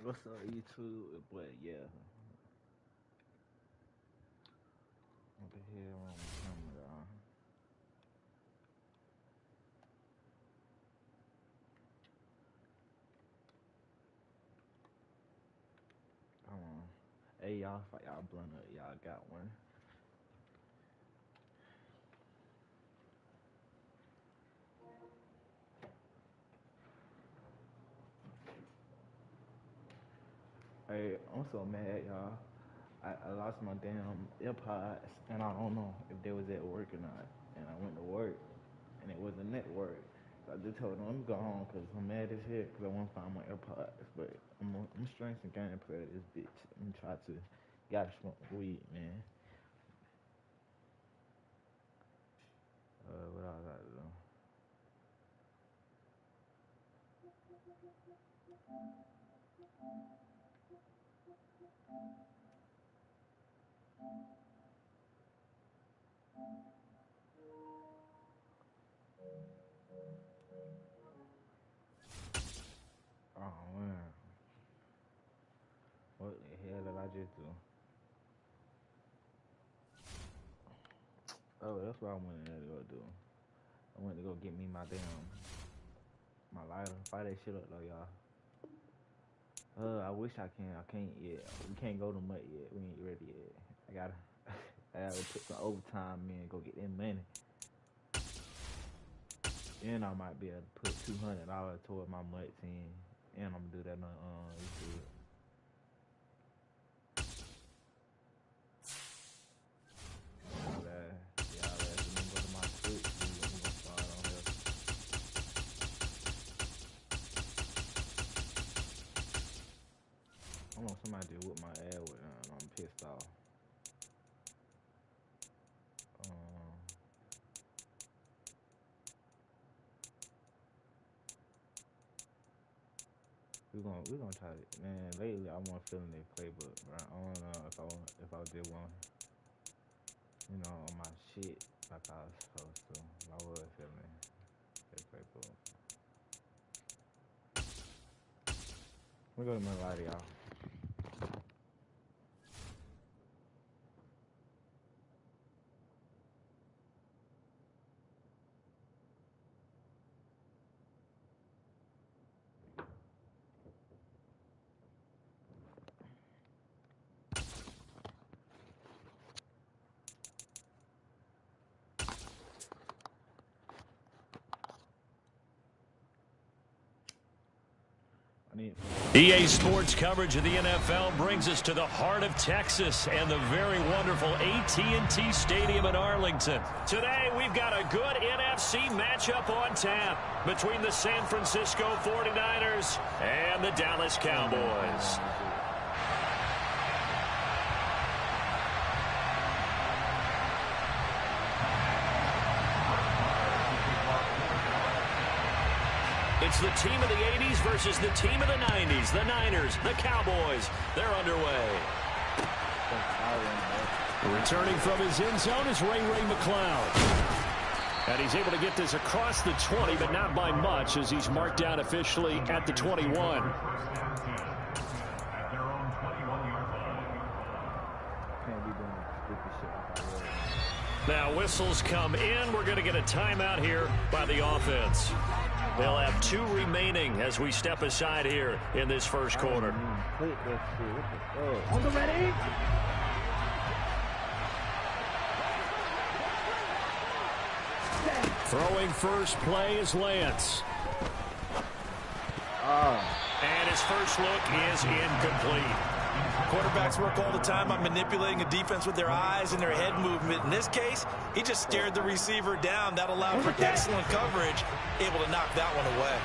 What's up, YouTube? But yeah. What the hell wrong with the camera? Come on. Hey, y'all, fight y'all blunt up. Y'all got one. Hey, I'm so mad, y'all. I lost my damn AirPods, and I don't know if they was at work or not. And I went to work, and it wasn't at work. So I just told them, let me go home, because I'm mad as hell, because I want to find my AirPods. But I'm strength and gameplay of this bitch. I'm try to gotta smoke weed, man. What I gotta do? Oh, man. What the hell did I just do? Oh, that's what I went there to go do. I went to go get me my lighter. Fire that shit up though, y'all. I wish I can. I can't yet. We can't go to mud yet. We ain't ready yet. I gotta put some overtime in and go get that money. And I might be able to put $200 toward my mud team. And I'm gonna do that on YouTube. I want somebody to whip my ass with and I'm pissed off. We're gonna try it. Man, lately I want feeling that playbook, bro. I don't know if I did one, on my shit like I was supposed to. I was feeling that playbook. We're gonna lie to y'all. EA Sports coverage of the NFL brings us to the heart of Texas and the very wonderful AT&T Stadium in Arlington. Today, we've got a good NFC matchup on tap between the San Francisco 49ers and the Dallas Cowboys. It's the team of the 80s versus the team of the 90s. The Niners, the Cowboys, they're underway. Returning from his end zone is Ray McCloud. And he's able to get this across the 20, but not by much as he's marked down officially at the 21. Now whistles come in. We're going to get a timeout here by the offense. They'll have 2 remaining as we step aside here in this first quarter. On the ready? Throwing first play is Lance. And his first look is incomplete. Quarterbacks work all the time on manipulating a defense with their eyes and their head movement. In this case, he just stared the receiver down. That allowed for excellent coverage, able to knock that one away.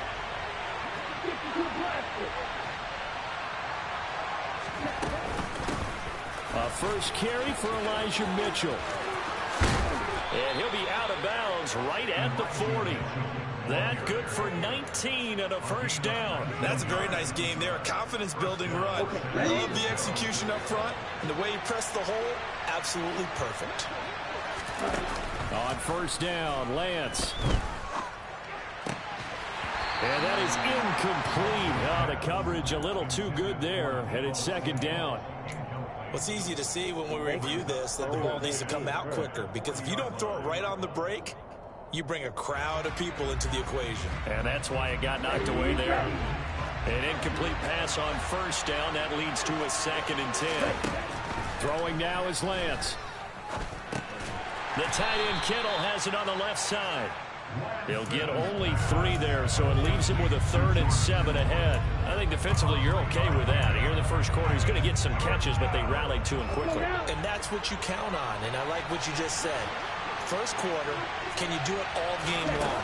A first carry for Elijah Mitchell. And he'll be out of bounds right at the 40. That good for 19 and a first down. That's a very nice game there. A confidence-building run. Love the execution up front. And the way he pressed the hole, absolutely perfect. On first down, Lance. And that is incomplete. Oh, the coverage a little too good there, and it's second down. Well, it's easy to see when we review this that the ball needs to come out quicker, because if you don't throw it right on the break, you bring a crowd of people into the equation. And that's why it got knocked away there. An incomplete pass on first down. That leads to a 2nd and 10. Throwing now is Lance. The tight end Kittle has it on the left side. He'll get only 3 there, so it leaves him with a 3rd and 7 ahead. I think defensively you're okay with that. Here in the first quarter, he's going to get some catches, but they rallied to him quickly. And that's what you count on, and I like what you just said. First quarter, can you do it all game long?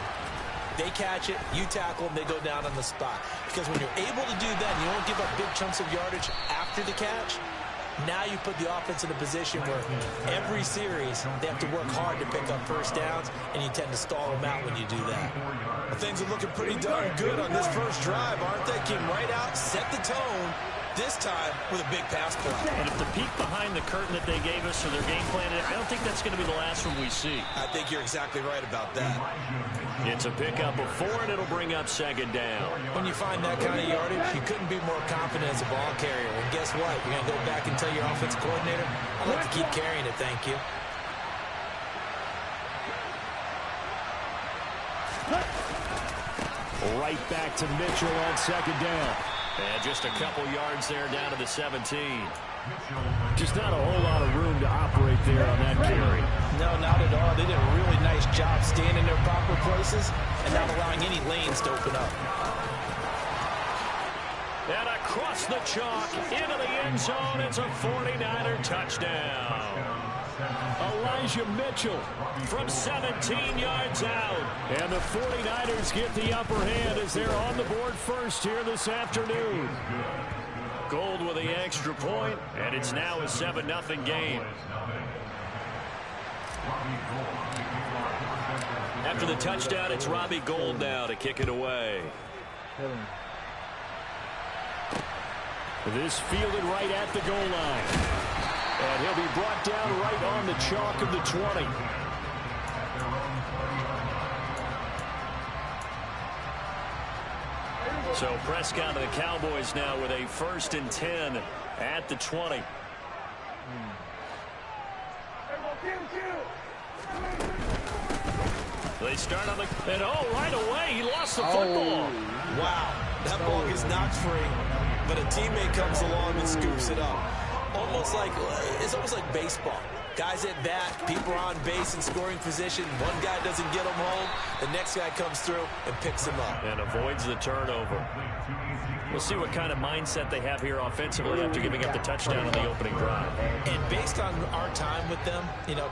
They catch it, you tackle them, they go down on the spot. Because when you're able to do that, and you don't give up big chunks of yardage after the catch, now you put the offense in a position where every series they have to work hard to pick up first downs, and you tend to stall them out when you do that. Well, things are looking pretty darn good on this first drive, aren't they? Came right out, set the tone, this time with a big pass play. And if the peek behind the curtain that they gave us or their game plan, I don't think that's going to be the last one we see. I think you're exactly right about that. It's a pickup of 4, and it'll bring up second down. When you find that kind of yardage, you couldn't be more confident as a ball carrier. And guess what? You're going to go back and tell your offensive coordinator, I'd like to keep carrying it, thank you. Right back to Mitchell on second down. And just a couple yards there down to the 17. Just not a whole lot of room to operate there on that carry. No, not at all. They did a really nice job staying in their proper places and not allowing any lanes to open up. And across the chalk, into the end zone, it's a 49er touchdown. Elijah Mitchell from 17 yards out. And the 49ers get the upper hand as they're on the board first here this afternoon. Gold with the extra point, and it's now a 7-0 game. After the touchdown, it's Robbie Gould now to kick it away. This fielded right at the goal line. And he'll be brought down right on the chalk of the 20. So Prescott and the Cowboys now with a 1st and 10 at the 20. They start on the... And right away, he lost the football. Wow, that ball gets knocked free, but a teammate comes along and scoops it up. It's almost like baseball. Guys at bat, people are on base in scoring position. One guy doesn't get him home. The next guy comes through and picks him up. And avoids the turnover. We'll see what kind of mindset they have here offensively after giving up the touchdown on the opening drive. And based on our time with them,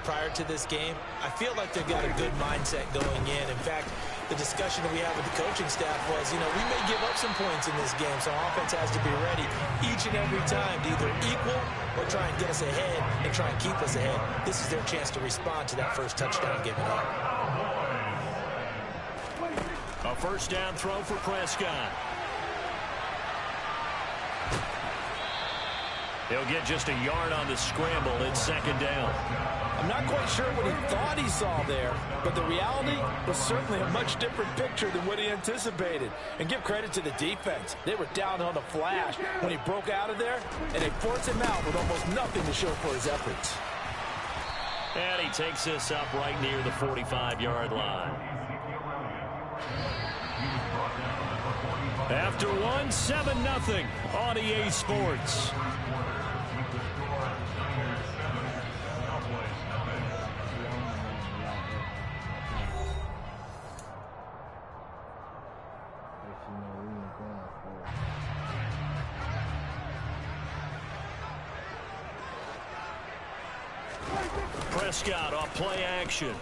prior to this game, I feel like they've got a good mindset going in. In fact, the discussion that we had with the coaching staff was, we may give up some points in this game, so our offense has to be ready each and every time to either equal or try and get us ahead and try and keep us ahead. This is their chance to respond to that first touchdown given up. A first down throw for Prescott. He'll get just a yard on the scramble. It's second down. I'm not quite sure what he thought he saw there, but the reality was certainly a much different picture than what he anticipated. And give credit to the defense. They were down on the flash when he broke out of there, and they forced him out with almost nothing to show for his efforts. And he takes this up right near the 45-yard line. After one, 7-0 on EA Sports. Prescott off play action.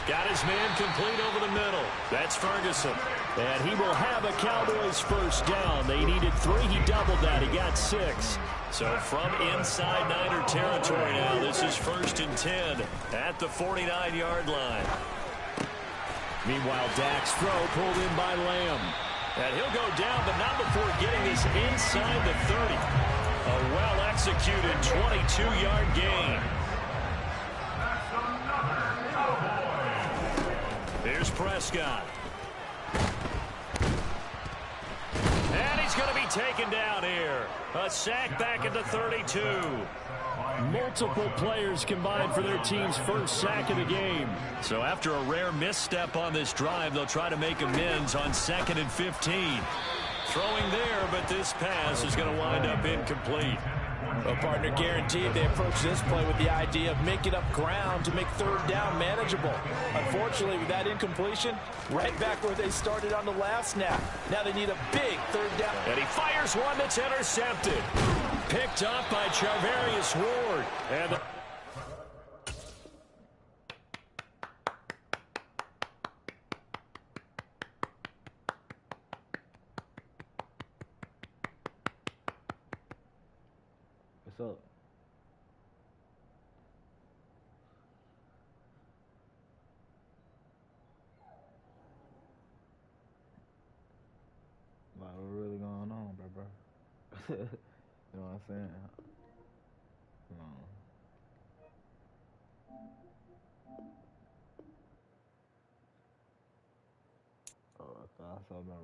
Got his man complete over the middle. That's Ferguson. And he will have a Cowboys first down. They needed 3. He doubled that. He got 6. So from inside Niner territory now, this is 1st and 10 at the 49-yard line. Meanwhile, Dak's throw pulled in by Lamb. And he'll go down, but not before getting this inside the 30. A well-executed 22-yard gain. Here's Prescott. And he's going to be taken down here. A sack back into 32. Multiple players combined for their team's first sack of the game. So after a rare misstep on this drive, they'll try to make amends on 2nd and 15. Throwing there, but this pass is going to wind up incomplete. Well, partner, guaranteed they approach this play with the idea of making up ground to make 3rd down manageable. Unfortunately, with that incompletion, right back where they started on the last snap. Now they need a big 3rd down. And he fires one that's intercepted. Picked up by Charvarius Ward. And what's up? Like, what's really going on, bro? You know what I'm saying? No. Oh, I thought so, bro.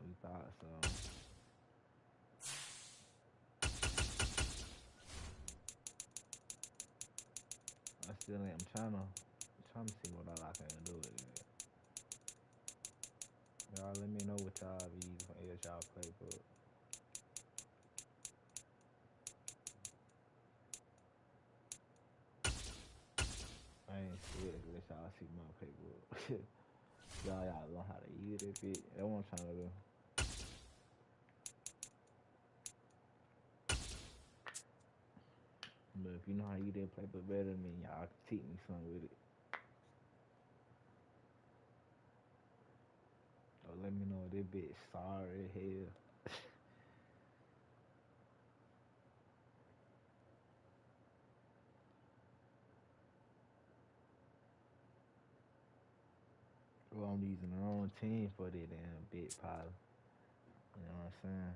We thought so. I'm trying to see what all I can do with it. Y'all let me know what y'all be as y'all play for. I ain't scared to let y'all see my playbook. y'all know how to use it. That's what I'm trying to do. But if you know how to use that playbook better than me, y'all teach me something with it. Or let me know this bitch sorry as hell. Well, I'm using the wrong team for that damn bit pile. You know what I'm saying?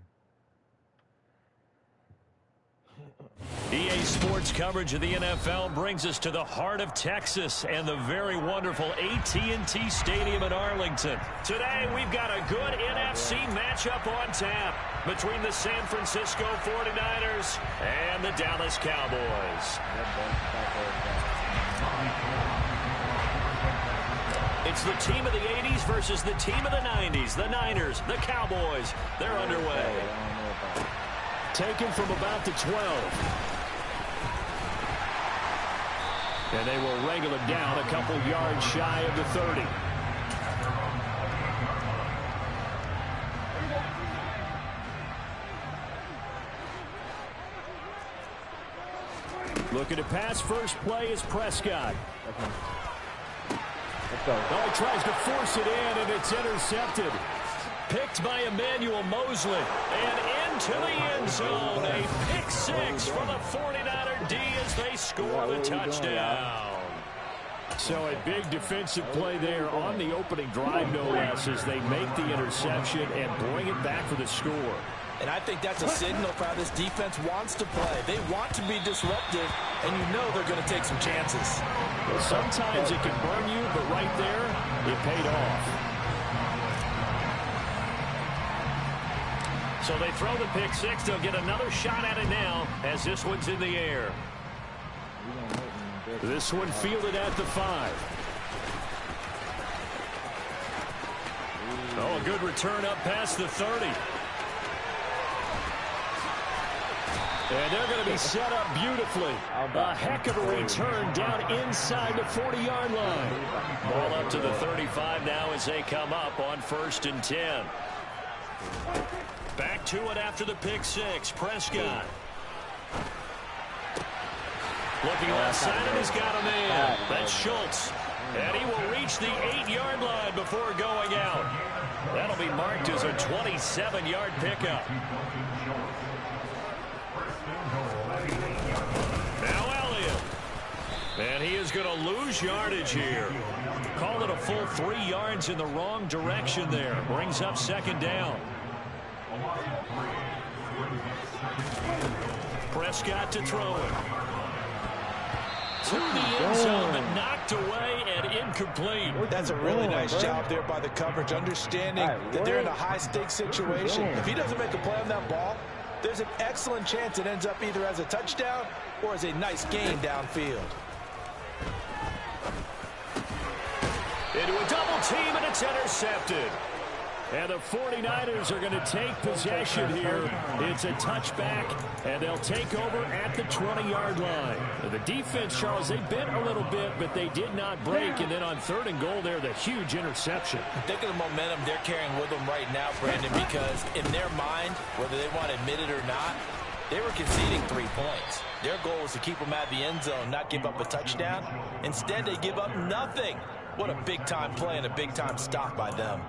EA Sports coverage of the NFL brings us to the heart of Texas and the very wonderful AT&T Stadium in Arlington. Today, we've got a good NFC matchup on tap between the San Francisco 49ers and the Dallas Cowboys. It's the team of the 80s versus the team of the 90s. The Niners, the Cowboys, they're underway. Taken from about the 12. And they will wrangle him down a couple yards shy of the 30. Looking to pass. First play is Prescott. Oh, he tries to force it in, and it's intercepted. Picked by Emmanuel Mosley. And into the end zone. A pick six for the 49er D as they score the touchdown. So a big defensive play there on the opening drive, no less, as they make the interception and bring it back for the score. And I think that's a signal for how this defense wants to play. They want to be disruptive, and you know they're going to take some chances. Well, sometimes it can burn you, but right there, it paid off. So they throw the pick six. They'll get another shot at it now as this one's in the air. This one fielded at the 5. Oh, a good return up past the 30. And they're going to be set up beautifully. A heck of a return down inside the 40-yard line. Ball up to the 35 now as they come up on 1st and 10. Back to it after the pick six. Prescott. Looking left side, and he's got him in. That's Schultz. And he will reach the 8-yard line before going out. That'll be marked as a 27-yard pickup. Now Elliott. And he is going to lose yardage here. Called it a full 3 yards in the wrong direction there. Brings up 2nd down. Prescott to throw it. to the end zone, but knocked away and incomplete. That's a really nice job there by the coverage, understanding that they're in a high-stakes situation. If he doesn't make a play on that ball, there's an excellent chance it ends up either as a touchdown or as a nice gain downfield. Into a double team, and it's intercepted. And the 49ers are going to take possession here. It's a touchback, and they'll take over at the 20-yard line. The defense, Charles, they bent a little bit, but they did not break. And then on 3rd and goal there, the huge interception. Think of the momentum they're carrying with them right now, Brandon, because in their mind, whether they want to admit it or not, they were conceding 3 points. Their goal was to keep them at the end zone, not give up a touchdown. Instead, they give up nothing. What a big-time play and a big-time stop by them.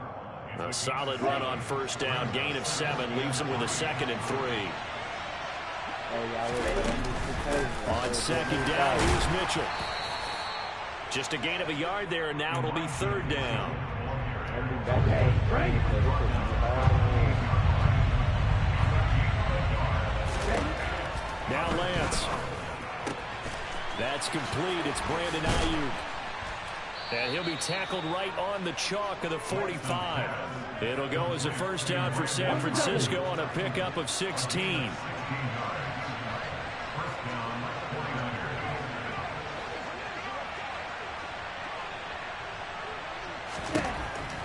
A solid run on 1st down. Gain of 7 leaves them with a 2nd and 3. On 2nd down, here's Mitchell. Just a gain of a yard there, and now it'll be 3rd down. Now Lance. That's complete. It's Brandon Ayuk. And he'll be tackled right on the chalk of the 45. It'll go as a 1st down for San Francisco on a pickup of 16.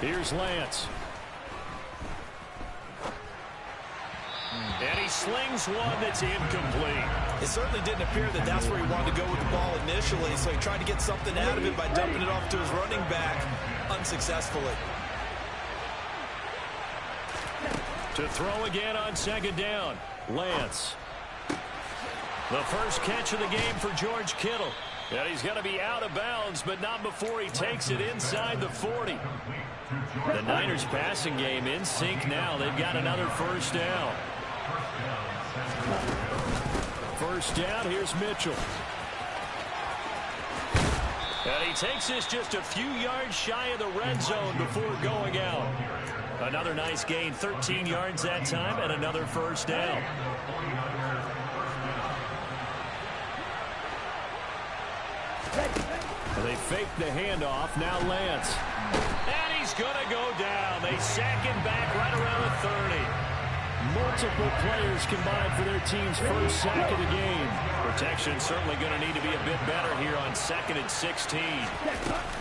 Here's Lance. And he slings one that's incomplete. It certainly didn't appear that that's where he wanted to go with the ball initially, so he tried to get something out of it by dumping it off to his running back unsuccessfully. To throw again on 2nd down, Lance. The first catch of the game for George Kittle. And he's going to be out of bounds, but not before he takes it inside the 40. The Niners passing game in sync now. They've got another 1st down. 1st down, here's Mitchell. And he takes this just a few yards shy of the red zone before going out. Another nice gain, 13 yards that time, and another 1st down. They fake the handoff, now Lance. And he's going to go down. They sack him back right around the 30. Multiple players combined for their team's first sack of the game. Protection certainly going to need to be a bit better here on 2nd and 16.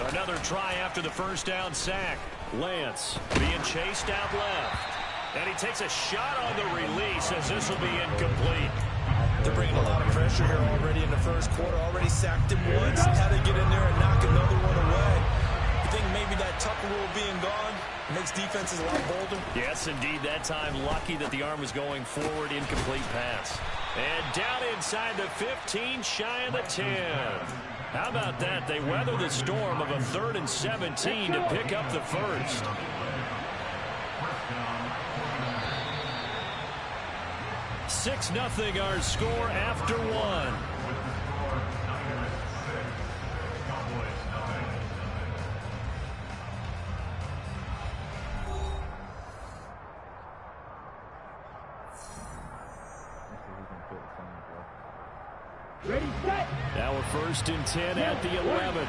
Another try after the 1st down sack. Lance being chased out left. And he takes a shot on the release as this will be incomplete. They're bringing a lot of pressure here already in the 1st quarter. Already sacked him once. How to get in there and knock another one away. You think maybe that Tucker rule being gone makes defenses a lot bolder? Yes, indeed. That time, lucky that the arm was going forward. Incomplete pass. And down inside the 15, shy of the 10. How about that? They weather the storm of a 3rd and 17 to pick up the 1st. Six 0 our score after 1. Ready, set. Now a 1st and 10 at the 11.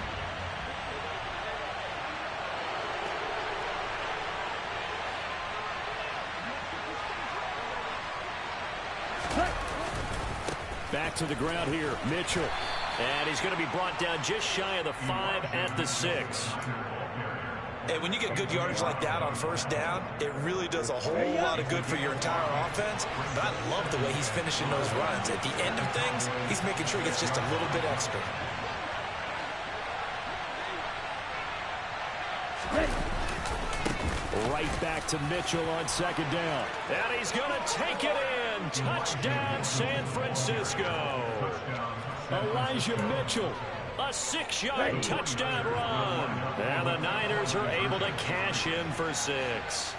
Back to the ground here, Mitchell. And he's going to be brought down just shy of the 5 at the 6. And when you get good yardage like that on 1st down, it really does a whole lot of good for your entire offense. But I love the way he's finishing those runs. At the end of things, he's making sure he gets just a little bit extra. Right back to Mitchell on 2nd down. And he's going to take it in. Touchdown, San Francisco. Elijah Mitchell, a 6-yard touchdown run. And the Niners are able to cash in for 6.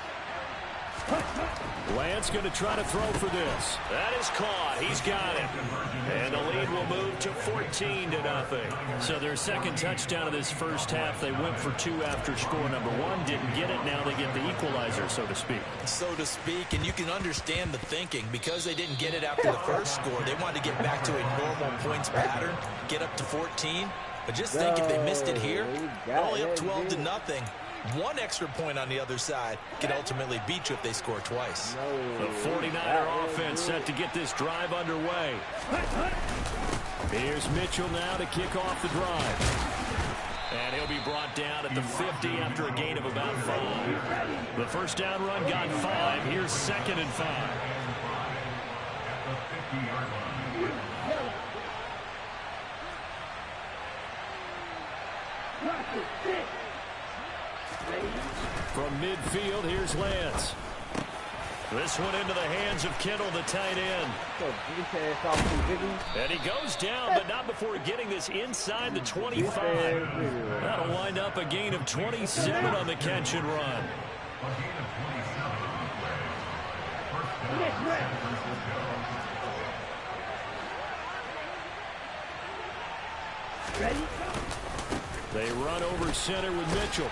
Lance going to try to throw for this. That is caught. He's got it. And the lead will move to 14-0. So their second touchdown of this first half, they went for 2 after score number 1. Didn't get it. Now they get the equalizer, so to speak. So to speak, and you can understand the thinking. Because they didn't get it after the first score, they wanted to get back to a normal points pattern, get up to 14. But just think if they missed it here, only up 12-0. 1 extra point on the other side can ultimately beat you if they score twice. The 49er offense set to get this drive underway. Here's Mitchell now to kick off the drive. And he'll be brought down at the 50 after a gain of about 5. The first down run got 5. Here's 2nd and 5. From midfield, here's Lance. This one into the hands of Kittle, the tight end. And he goes down, but not before getting this inside the 25. That'll wind up a gain of 27 on the catch and run. They run over center with Mitchell.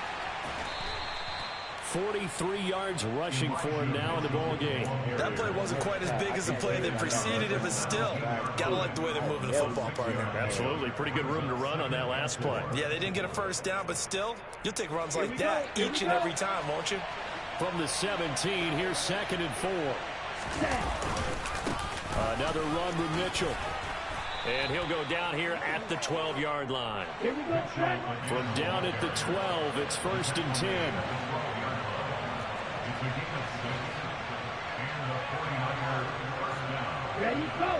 43 yards rushing for him now in the ball game. That play wasn't quite as big as the play that preceded it, but still, gotta like the way they're moving the football, partner. Absolutely. Pretty good room to run on that last play. Yeah, they didn't get a first down, but still, you'll take runs like that each and every time, won't you? From the 17, here's 2nd and 4. Another run with Mitchell. And he'll go down here at the 12-yard line. From down at the 12, it's 1st and 10. Ready, go.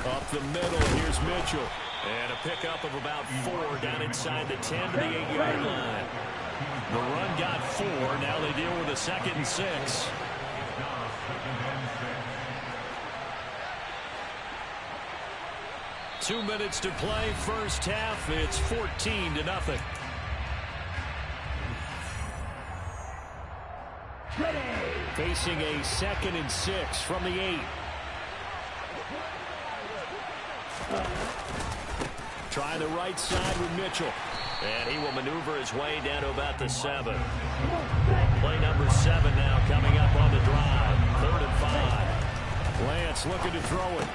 Up the middle, here's Mitchell. And a pickup of about 4 down inside the 10 to the 8-yard line. The run got 4. Now they deal with a 2nd and 6. Two minutes to play, first half. It's 14-0. Facing a 2nd and 6 from the 8. Try the right side with Mitchell. And he will maneuver his way down to about the 7. Play number 7 now coming up on the drive. 3rd and 5. Lance looking to throw it.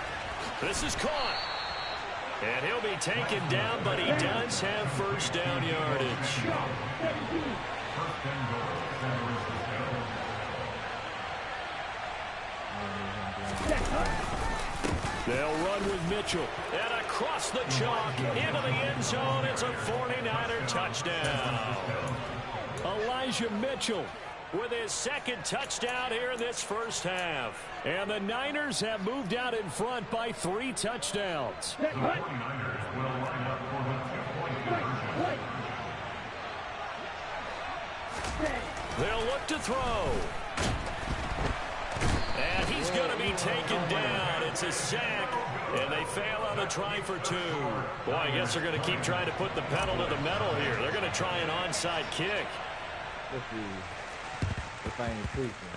This is caught. And he'll be taken down, but he does have first down yardage. They'll run with Mitchell. And across the chalk into the end zone. It's a 49er touchdown. Elijah Mitchell with his 2nd touchdown here in this first half. And the Niners have moved out in front by 3 touchdowns. They'll look to throw. And he's going to be taken down. It's a sack. And they fail on the try for 2. Boy, I guess they're going to keep trying to put the pedal to the metal here. They're going to try an onside kick.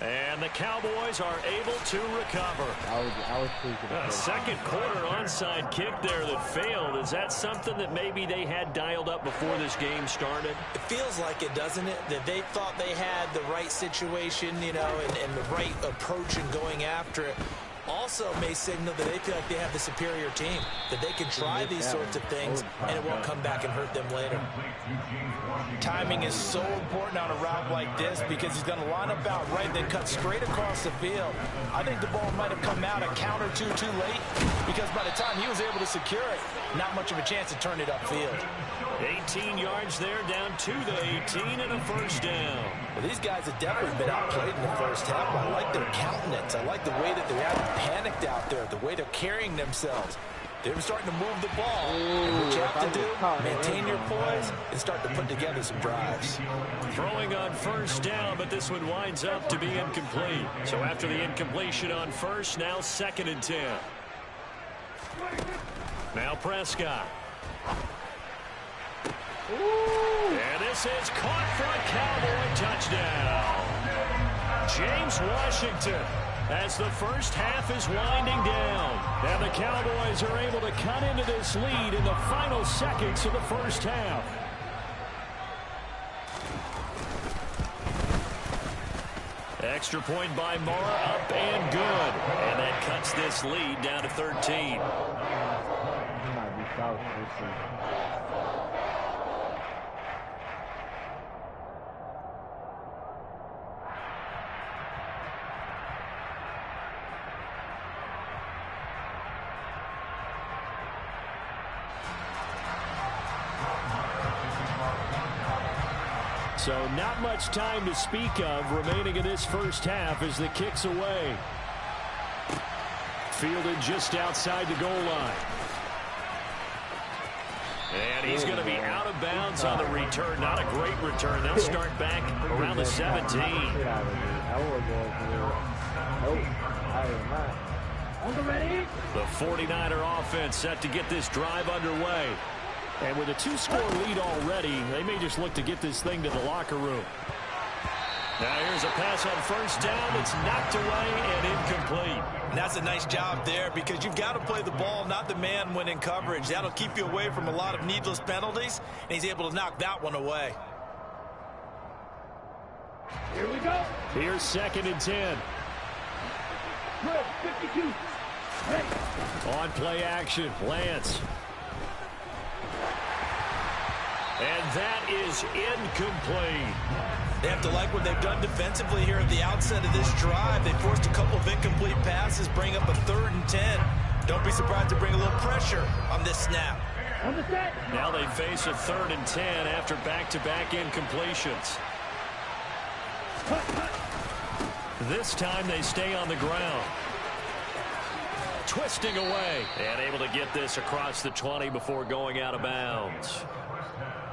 And the Cowboys are able to recover. I was tweaking. A second quarter onside kick there that failed. Is that something that maybe they had dialed up before this game started? It feels like it, doesn't it? That they thought they had the right situation, you know, and the right approach in going after it. Also may signal that they feel like they have the superior team, that they can try these sorts of things and it won't come back and hurt them later. Timing is so important on a route like this because he's going to line up out right, then cut straight across the field. I think the ball might have come out a count or two too late because by the time he was able to secure it, not much of a chance to turn it upfield. 18 yards there, down to the 18 and a first down. Well, these guys have definitely been outplayed in the first half. I like their countenance. I like the way that they haven't panicked out there, the way they're carrying themselves. They're starting to move the ball. And what you have to do, maintain your poise and start to put together some drives. Throwing on first down, but this one winds up to be incomplete. So after the incompletion on first, now 2nd and 10. Now Prescott. And this is caught for a Cowboy touchdown. James Washington, as the first half is winding down. And the Cowboys are able to cut into this lead in the final seconds of the first half. Extra point by Marr, up and good. And that cuts this lead down to 13. So not much time to speak of remaining in this first half as the kick's away. Fielded just outside the goal line. And he's going to be out of bounds on the return. Not a great return. They'll start back around the 17. The 49er offense set to get this drive underway. And with a 2-score lead already, they may just look to get this thing to the locker room. Now here's a pass on first down. It's knocked away and incomplete. And that's a nice job there because you've got to play the ball, not the man when in coverage. That'll keep you away from a lot of needless penalties, and he's able to knock that one away. Here we go. Here's 2nd and 10. 52. Hey. On play action, Lance. And that is incomplete. They have to like what they've done defensively here at the outset of this drive. They forced a couple of incomplete passes, bring up a 3rd and 10. Don't be surprised to bring a little pressure on this snap. Now they face a 3rd and 10 after back-to-back incompletions. This time they stay on the ground. Twisting away and able to get this across the 20 before going out of bounds.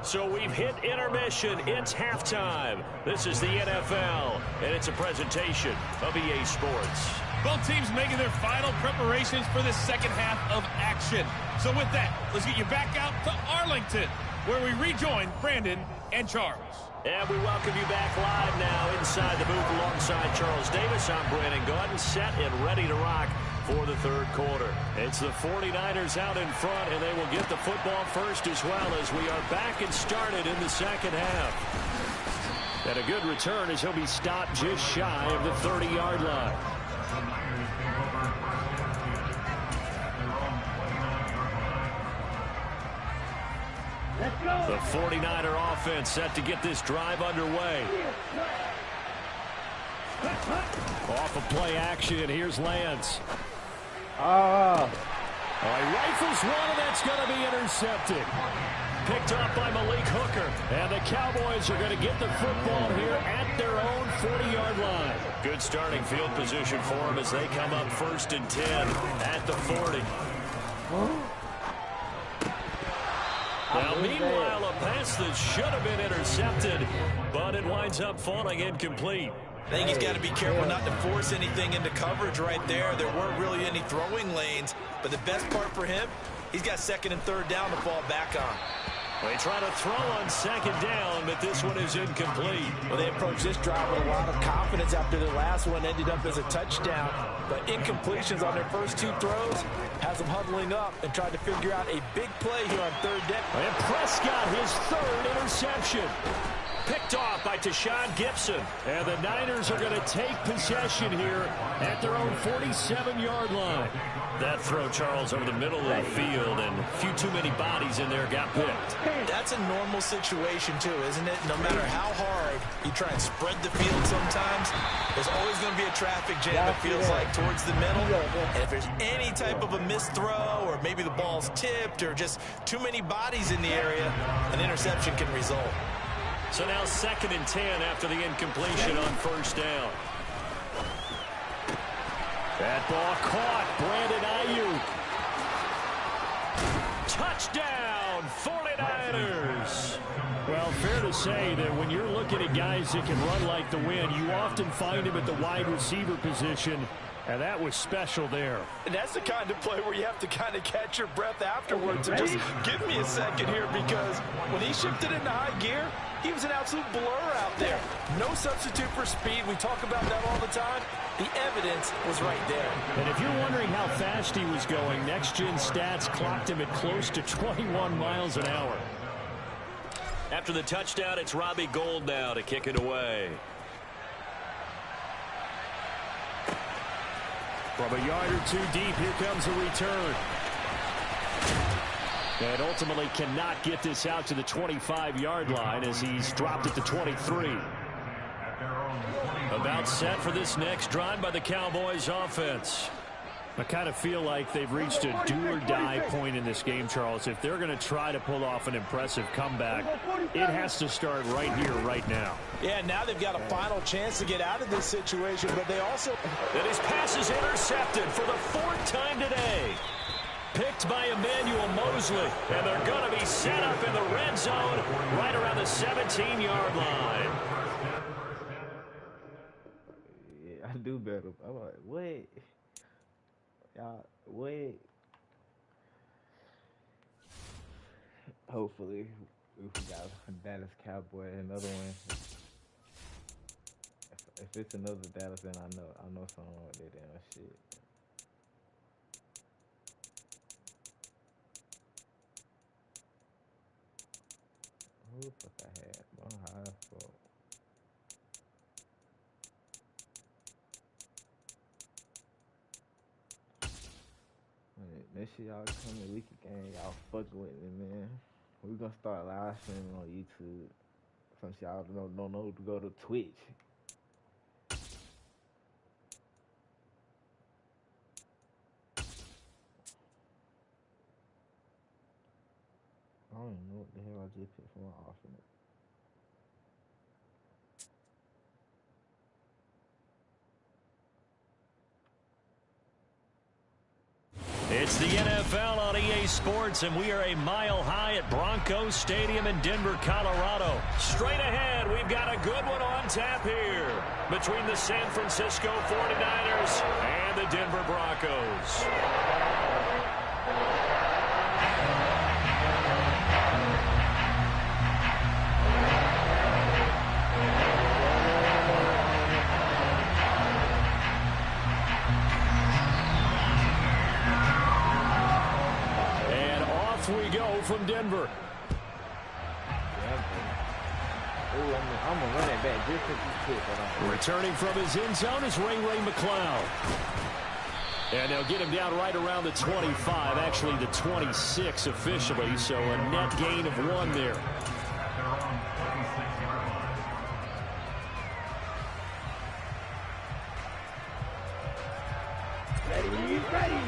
So we've hit intermission. It's halftime. This is the NFL, and it's a presentation of EA Sports. Both teams making their final preparations for the second half of action. So with that, let's get you back out to Arlington, where we rejoin Brandon and Charles. And we welcome you back live now inside the booth alongside Charles Davis. I'm Brandon Gaudin, set and ready to rock for the 3rd quarter. It's the 49ers out in front, and they will get the football first as well as we are back and started in the second half. And a good return as he'll be stopped just shy of the 30-yard line. The 49er offense set to get this drive underway. Off of play action, here's Lance. He rifles one, and that's going to be intercepted. Picked up by Malik Hooker. And the Cowboys are going to get the football here at their own 40-yard line. Good starting field position for them as they come up 1st and 10 at the 40. Now, meanwhile, a pass that should have been intercepted, but it winds up falling incomplete. I think he's got to be careful not to force anything into coverage right there. There weren't really any throwing lanes, but the best part for him, he's got 2nd and 3rd down to fall back on. They try to throw on 2nd down, but this one is incomplete. Well, they approached this drive with a lot of confidence after the last one ended up as a touchdown. But incompletions on their first 2 throws has them huddling up and trying to figure out a big play here on 3rd down. And Prescott, his 3rd interception. Picked off by Tashawn Gibson. And the Niners are going to take possession here at their own 47-yard line. That throw, Charles, over the middle of the field, and a few too many bodies in there got picked. That's a normal situation, too, isn't it? No matter how hard you try and spread the field sometimes, there's always going to be a traffic jam, it feels like, towards the middle. And if there's any type of a missed throw, or maybe the ball's tipped, or just too many bodies in the area, an interception can result. So now 2nd and 10 after the incompletion on 1st down. That ball caught. Brandon Ayuk. Touchdown, 49ers. Well, fair to say that when you're looking at guys that can run like the wind, you often find him at the wide receiver position. And that was special there. And that's the kind of play where you have to kind of catch your breath afterwards and just give me a second here, because when he shifted into high gear, he was an absolute blur out there. No substitute for speed. We talk about that all the time. The evidence was right there. And if you're wondering how fast he was going, next-gen stats clocked him at close to 21 miles an hour. After the touchdown, it's Robbie Gould now to kick it away. From a yard or two deep, here comes a return. And ultimately cannot get this out to the 25-yard line as he's dropped it to 23. About set for this next drive by the Cowboys offense. I kind of feel like they've reached a do-or-die point in this game, Charles. If they're going to try to pull off an impressive comeback, it has to start right here, right now. Yeah, now they've got a final chance to get out of this situation, but they also... And his pass is intercepted for the 4th time today. Picked by Emmanuel Mosley, and they're going to be set up in the red zone right around the 17-yard line. Yeah, I do better. I'm like, wait. Wait. Hopefully, we got a Dallas Cowboy, another one. If it's another Dallas, then I know something wrong with that damn shit. Who the fuck I had? I'm high as fuck. Make sure y'all come to Weekend Game. Y'all fucking with me, man. We're gonna start live streaming on YouTube. Since y'all don't know to go to Twitch. I don't even know what the hell I just picked for my alternate. It's the NFL on EA Sports, and we are a mile high at Broncos Stadium in Denver, Colorado. Straight ahead, we've got a good one on tap here between the San Francisco 49ers and the Denver Broncos. We go from Denver. I'm gonna run it back just as you quit. Returning from his end zone is Ray McCloud. And they'll get him down right around the 25, actually the 26 officially, so a net gain of 1 there. Ready.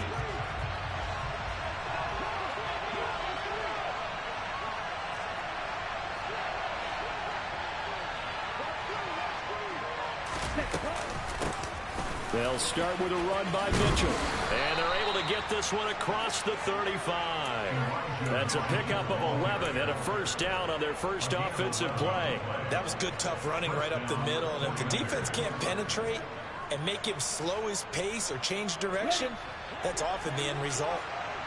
They'll start with a run by Mitchell. And they're able to get this one across the 35. That's a pickup of 11 and a first down on their first offensive play. That was good, tough running right up the middle. And if the defense can't penetrate and make him slow his pace or change direction, that's often the end result.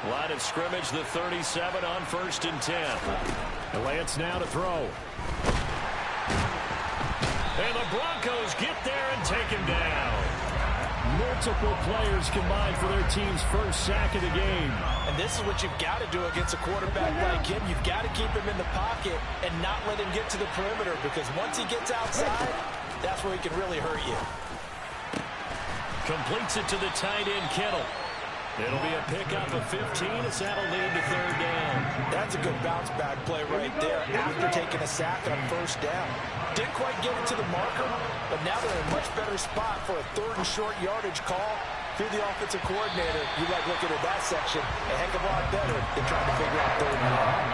Line of scrimmage, the 37 on 1st and 10. Lance now to throw. And the Broncos get there and take him down. Multiple players combined for their team's first sack of the game. And this is what you've got to do against a quarterback like him. You've got to keep him in the pocket and not let him get to the perimeter, because once he gets outside, that's where he can really hurt you. Completes it to the tight end, Kittle. It'll be a pickup of 15 as that'll lead to 3rd down. That's a good bounce back play right there after taking a sack on 1st down. Didn't quite get it to the marker, but now they're in a much better spot for a 3rd and short yardage call. If you're the offensive coordinator, you like looking at that section a heck of a lot better than trying to figure out 3rd and long.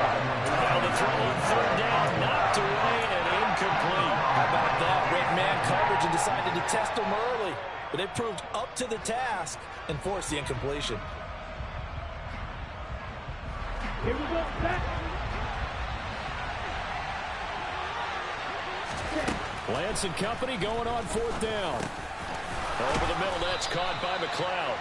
Now the throw on 3rd down, knocked away and incomplete. How about that? Went man coverage and decided to test them early. But they proved up to the task and forced the incompletion. Here we go, back. Lance and company going on 4th down. Over the middle, that's caught by McLeod.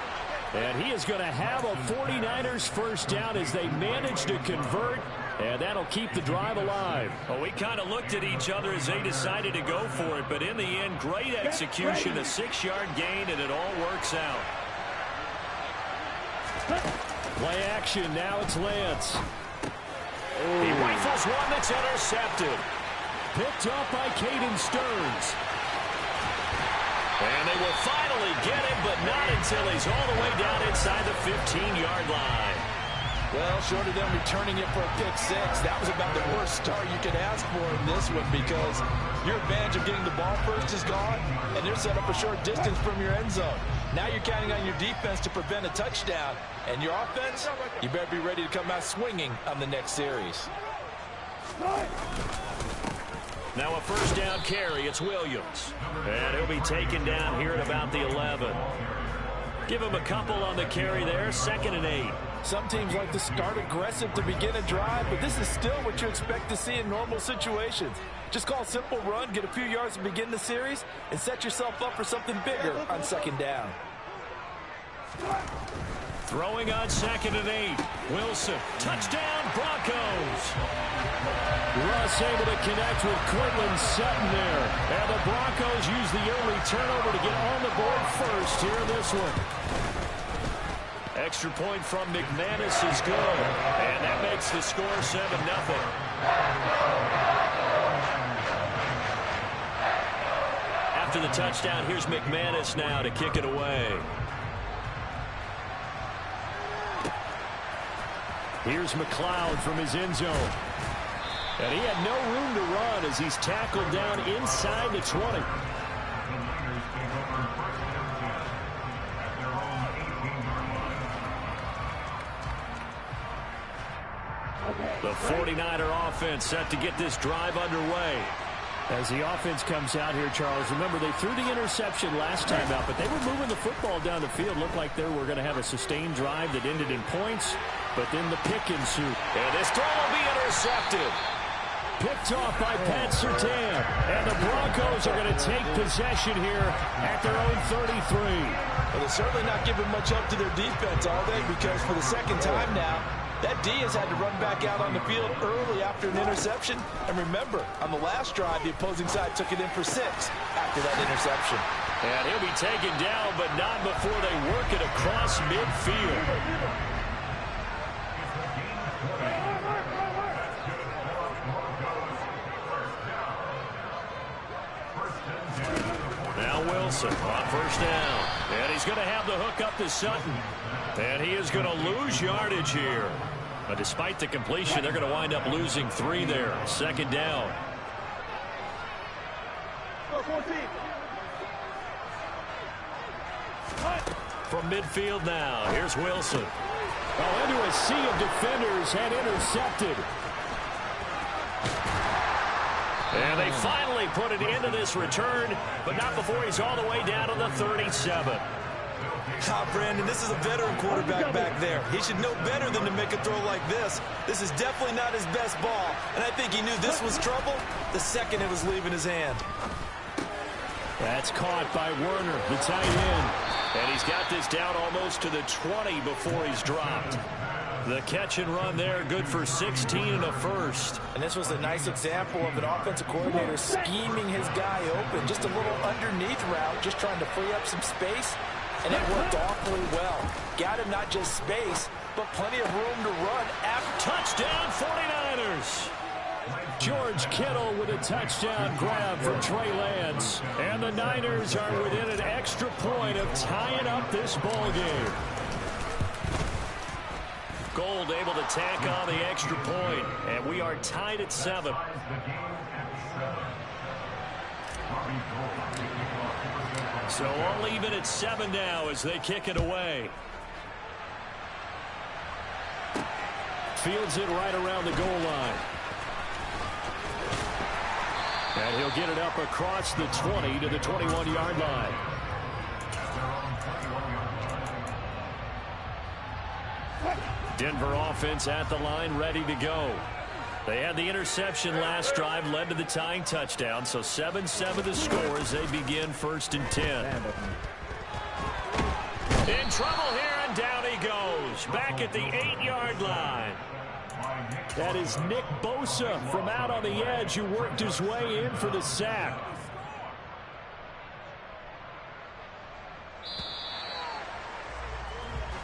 And he is going to have a 49ers first down as they manage to convert, and that'll keep the drive alive. Well, we kind of looked at each other as they decided to go for it, but in the end, great execution, a 6-yard gain, and it all works out. Play action, now it's Lance. He rifles one that's intercepted. Picked up by Caden Stearns. And they will finally get him, but not until he's all the way down inside the 15-yard line. Well, short of them returning it for a pick six, that was about the worst start you could ask for in this one because your advantage of getting the ball first is gone, and they're set up a short distance from your end zone. Now you're counting on your defense to prevent a touchdown, and your offense, you better be ready to come out swinging on the next series. Now a first down carry, it's Williams. And he'll be taken down here at about the 11. Give him a couple on the carry there, 2nd and 8. Some teams like to start aggressive to begin a drive, but this is still what you expect to see in normal situations. Just call a simple run, get a few yards to begin the series, and set yourself up for something bigger on 2nd down. Throwing on 2nd and 8. Wilson, touchdown Broncos. Russ able to connect with Cortland Sutton there. And the Broncos use the early turnover to get on the board first here in this one. Extra point from McManus is good. And that makes the score 7-0. After the touchdown, here's McManus now to kick it away. Here's McLeod from his end zone. And he had no room to run as he's tackled down inside the 20. The 49er offense set to get this drive underway. As the offense comes out here, Charles, remember they threw the interception last time out, but they were moving the football down the field. Looked like they were going to have a sustained drive that ended in points, but then the pick ensued. And this throw will be intercepted. Picked off by Pat Surtain. And the Broncos are going to take possession here at their own 33. Well, they're certainly not giving much up to their defense, are they? Because for the second time now, that D has had to run back out on the field early after an interception. And remember, on the last drive, the opposing side took it in for 6 after that interception. And he'll be taken down, but not before they work it across midfield. Now Wilson on first down. And he's going to have the hook up to Sutton. And he is going to lose yardage here. But despite the completion, they're going to wind up losing 3 there. 2nd down. From midfield now, here's Wilson. Oh, into a sea of defenders and intercepted. And they finally put it into this return, but not before he's all the way down to the 37. Brandon, this is a veteran quarterback back there. He should know better than to make a throw like this. This is definitely not his best ball, and I think he knew this was trouble the second it was leaving his hand. That's caught by Werner, the tight end. And he's got this down almost to the 20 before he's dropped. The catch and run there, good for 16 and a first. And this was a nice example of an offensive coordinator scheming his guy open. Just a little underneath route, just trying to free up some space. And it worked awfully well. Got him not just space, but plenty of room to run. Touchdown 49ers! George Kittle with a touchdown grab for Trey Lance. And the Niners are within an extra point of tying up this ball game. Gold able to tack on the extra point, and we are tied at 7. So all even at 7 now as they kick it away. Fields it right around the goal line. And he'll get it up across the 20 to the 21-yard line. Denver offense at the line, ready to go. They had the interception last drive, led to the tying touchdown. So 7-7 the score as they begin 1st and 10. In trouble here, and down he goes. Back at the 8-yard line. That is Nick Bosa from out on the edge who worked his way in for the sack.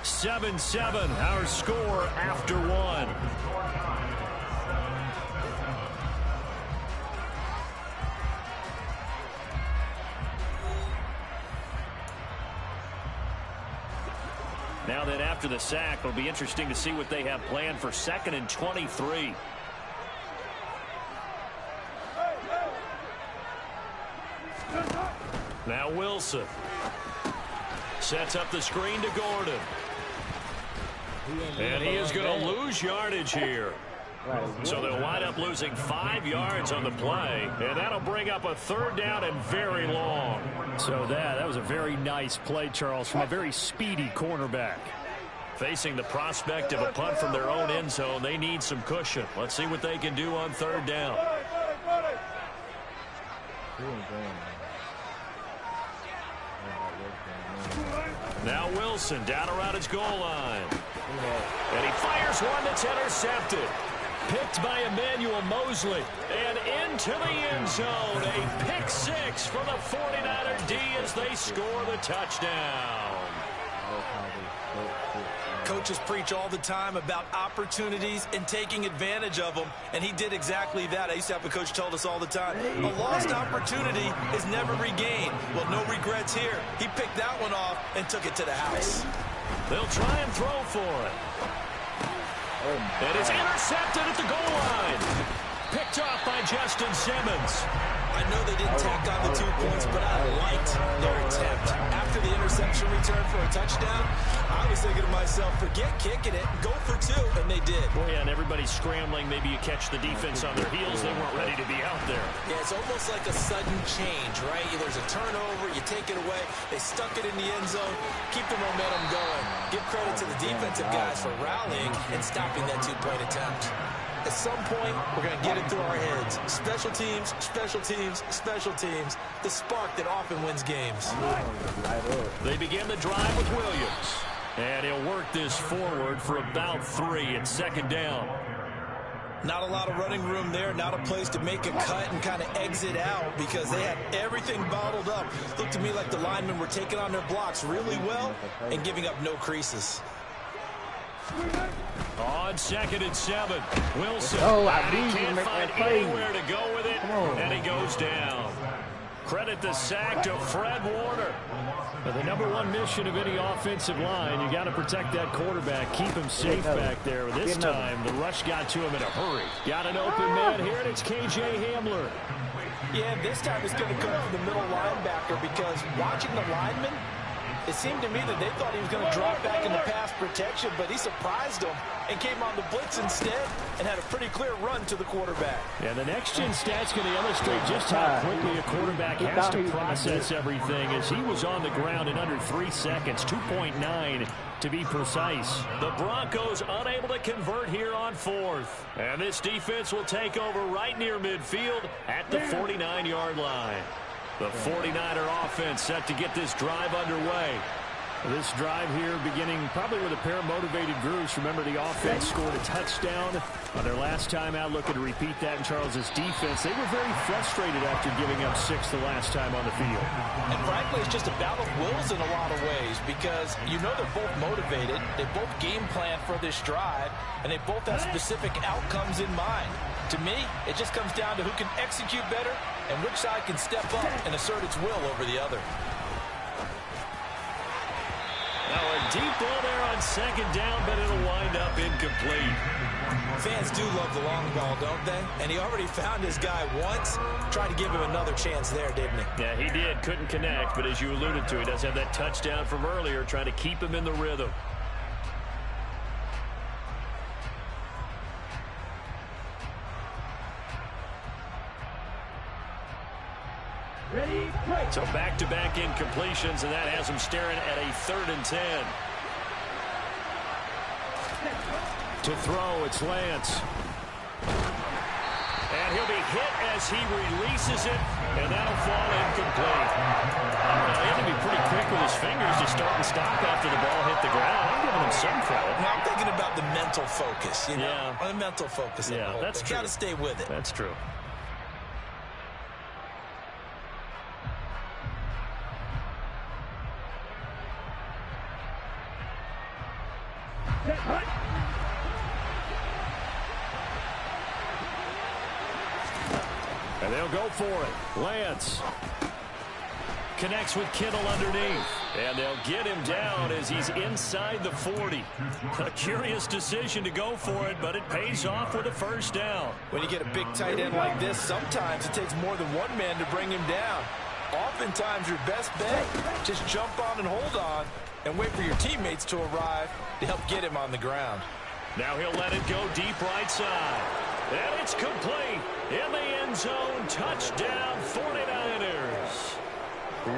"7-7", our score after one. Now then, after the sack, it'll be interesting to see what they have planned for 2nd and 23. Now Wilson sets up the screen to Gordon. And he is going to lose yardage here. So they'll wind up losing 5 yards on the play, and that'll bring up a 3rd down and very long. So that was a very nice play, Charles, from a very speedy cornerback. Facing the prospect of a punt from their own end zone, they need some cushion. Let's see what they can do on 3rd down. Now Wilson down around his goal line. And he fires one that's intercepted. Picked by Emmanuel Mosley. And into the end zone. A pick 6 for the 49er D as they score the touchdown. Coaches preach all the time about opportunities and taking advantage of them, and he did exactly that. I used to have a coach told us all the time, a lost opportunity is never regained. Well, no regrets here. He picked that one off and took it to the house. They'll try and throw for it. And it's intercepted at the goal line. Picked off by Justin Simmons. I know they didn't tack on the 2 points, but I liked their attempt. After the interception return for a touchdown, I was thinking to myself, forget kicking it, go for 2, and they did. Well, yeah, and everybody's scrambling. Maybe you catch the defense on their heels. They weren't ready to be out there. Yeah, it's almost like a sudden change, right? There's a turnover, you take it away. They stuck it in the end zone. Keep the momentum going. Give credit to the defensive guys for rallying and stopping that 2-point attempt. At some point, we're going to get it through our heads. Special teams, special teams, special teams. The spark that often wins games. They begin the drive with Williams. And he'll work this forward for about 3 at 2nd down. Not a lot of running room there. Not a place to make a cut and kind of exit out because they had everything bottled up. Looked to me like the linemen were taking on their blocks really well and giving up no creases. On 2nd and 7, Wilson. He can't find anywhere to go with it, and he goes down. Credit the sack to Fred Warner. But the #1 mission of any offensive line, you got to protect that quarterback, keep him safe back there. This time, the rush got to him in a hurry. Got an open man here, and it's K.J. Hamler. Yeah, this time it's going to come from the middle linebacker because watching the lineman, it seemed to me that they thought he was going to drop back into pass protection, but he surprised them and came on the blitz instead and had a pretty clear run to the quarterback. Yeah, the next-gen stat's going to illustrate just how quickly a quarterback has to process everything as he was on the ground in under 3 seconds, 2.9 to be precise. The Broncos unable to convert here on 4th. And this defense will take over right near midfield at the 49-yard line. The 49er offense set to get this drive underway. This drive here beginning probably with a pair of motivated groups. Remember, the offense scored a touchdown on their last time out. Looking to repeat that in Charles's defense. They were very frustrated after giving up 6 the last time on the field. And frankly, it's just a battle of wills in a lot of ways because you know they're both motivated. They both game plan for this drive, and they both have specific outcomes in mind. To me, it just comes down to who can execute better and which side can step up and assert its will over the other. Now a deep ball there on 2nd down, but it'll wind up incomplete. Fans do love the long ball, don't they? And he already found his guy once. Tried to give him another chance there, didn't he? Yeah, he did. Couldn't connect, but as you alluded to, he does have that touchdown from earlier, trying to keep him in the rhythm. So back-to-back incompletions, and that has him staring at a 3rd and 10. To throw, it's Lance. And he'll be hit as he releases it And that'll fall incomplete. He had to be pretty quick with his fingers to start and stop after the ball hit the ground. I'm giving him some credit. Now, I'm thinking about the mental focus, you know? Yeah. The mental focus. Yeah, that's true. Got to stay with it. That's true. And they'll go for it. Lance connects with Kittle underneath. And they'll get him down as he's inside the 40. A curious decision to go for it, but it pays off with a first down. When you get a big tight end like this, sometimes it takes more than one man to bring him down. Oftentimes, your best bet, just jump on and hold on and wait for your teammates to arrive to help get him on the ground. Now he'll let it go deep right side. And it's complete. In the end zone, touchdown 49ers.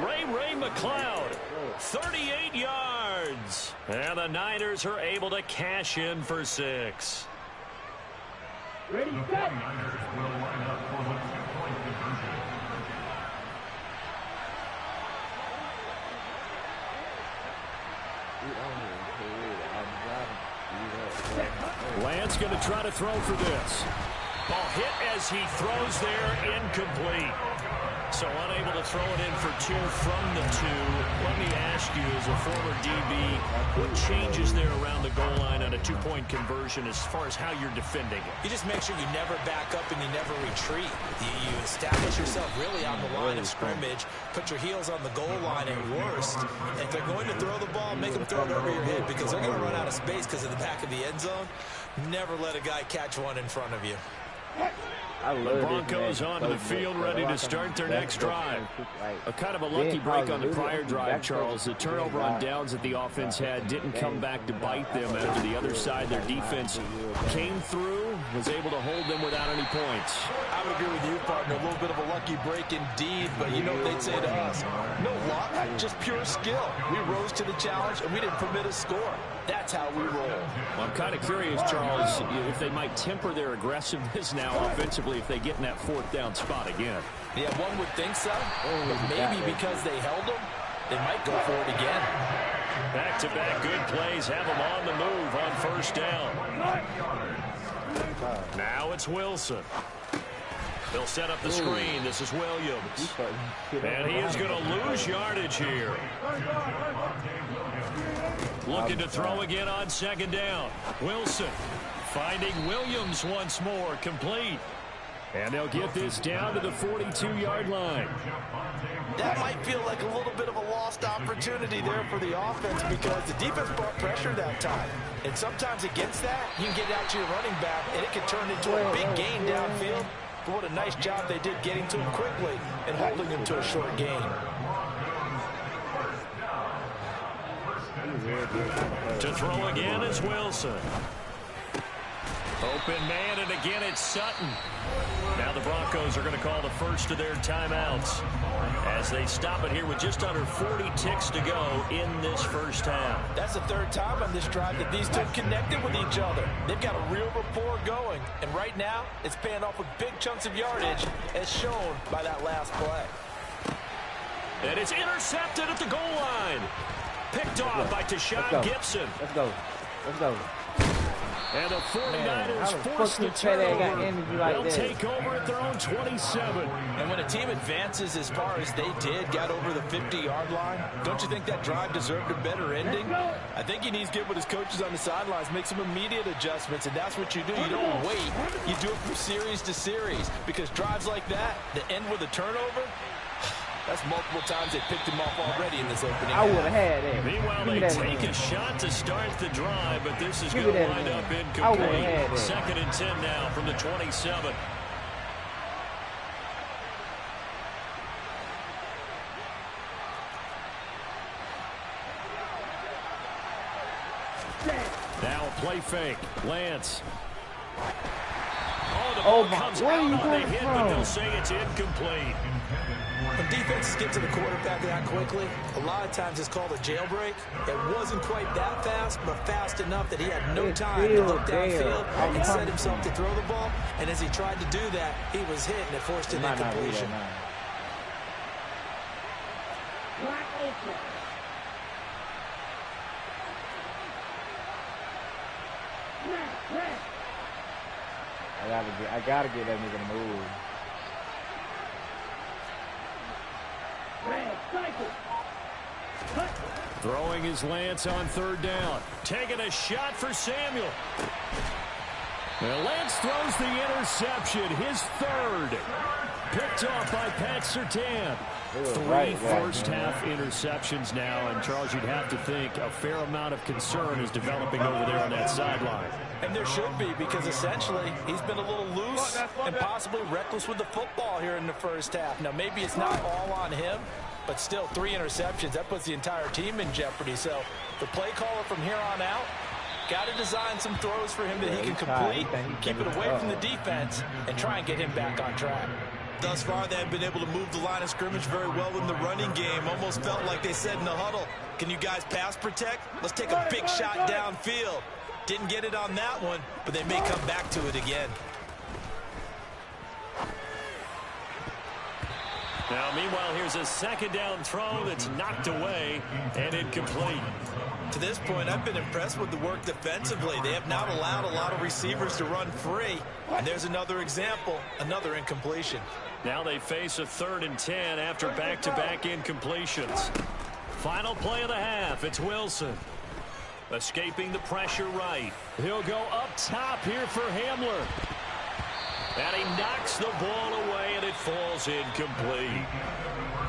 Ray McLeod, 38 yards. And the Niners are able to cash in for 6. Ready, set. Lance going to try to throw for this. Ball hit as he throws there, incomplete. So unable to throw it in for 2 from the 2. Let me ask you, as a former DB, what changes there around the goal line on a 2-point conversion as far as how you're defending it? You just make sure you never back up and you never retreat. You establish yourself really on the line of scrimmage, put your heels on the goal line at worst. If they're going to throw the ball, make them throw it over your head because they're going to run out of space because of the back of the end zone. Never let a guy catch one in front of you. The Broncos onto the field ready to start their next drive. A kind of a lucky break on the prior drive, Charles. The turnover on downs that the offense had didn't come back to bite them after the other side. Their defense came through, was able to hold them without any points. I would agree with you, partner. A little bit of a lucky break indeed, but you know what they'd say to us? No luck, just pure skill. We rose to the challenge, and we didn't permit a score. That's how we roll. Well, I'm kind of curious, Charles, if they might temper their aggressiveness now offensively if they get in that 4th down spot again. Yeah, one would think so, but maybe because they held them, they might go for it again. Back-to-back good plays have them on the move on 1st down. Now it's Wilson. They'll set up the screen. This is Williams. And he is going to lose yardage here. Looking to throw again on 2nd down. Wilson finding Williams once more, complete. And they'll get this down to the 42-yard line. That might feel like a little bit of a lost opportunity there for the offense because the defense brought pressure that time. And sometimes against that, you can get out to your running back, and it can turn into a big gain downfield. But what a nice job they did getting to him quickly and holding him to a short gain. To throw again is Wilson. Open man, and again it's Sutton. Now the Broncos are going to call the first of their timeouts as they stop it here with just under 40 ticks to go in this 1st half. That's the 3rd time on this drive that these two connected with each other. They've got a real rapport going, and right now it's paying off with big chunks of yardage as shown by that last play. And it's intercepted at the goal line. Picked off by Tashawn Gibson. Let's go. Let's go. And the 49ers force the turnover. They'll take over at their own 27. And when a team advances as far as they did, got over the 50-yard line, don't you think that drive deserved a better ending? I think he needs to get with his coaches on the sidelines, make some immediate adjustments, and that's what you do. You don't wait. You do it from series to series because drives like that end with a turnover, that's multiple times they picked him off already in this opening. I would have had that. Meanwhile, they take a shot to start the drive, but this is going to wind up incomplete. 2nd and 10 now from the 27. Now a play fake. Lance. Oh, the ball comes out on the hit, but they'll say it's incomplete. When defenses get to the quarterback that quickly, a lot of times it's called a jailbreak. It wasn't quite that fast, but fast enough that he had no time to look downfield and set himself to throw the ball. And as he tried to do that, he was hit, and it forced an incompletion. I gotta get that nigga to move. Throwing his Lance on third down. Taking a shot for Samuel. Well, Lance throws the interception, his third. Picked off by Pat Surtain. Three first-half interceptions now, and Charles, you'd have to think a fair amount of concern is developing over there on that sideline. And there should be, because essentially he's been a little loose and possibly reckless with the football here in the first half. Now, maybe it's not all on him, but still 3 interceptions. That puts the entire team in jeopardy. So the play caller from here on out got to design some throws for him that he can complete, keep it away from the defense, and try and get him back on track. Thus far, they have been able to move the line of scrimmage very well in the running game. Almost felt like they said in the huddle, can you guys pass protect? Let's take a big shot downfield. Didn't get it on that one, but they may come back to it again. Now, meanwhile, here's a second down throw that's knocked away and incomplete. To this point, I've been impressed with the work defensively. They have not allowed a lot of receivers to run free. And there's another example, another incompletion. Now they face a 3rd and 10 after back-to-back incompletions. Final play of the half. It's Wilson. Escaping the pressure right. He'll go up top here for Hamler. And he knocks the ball away, and it falls incomplete.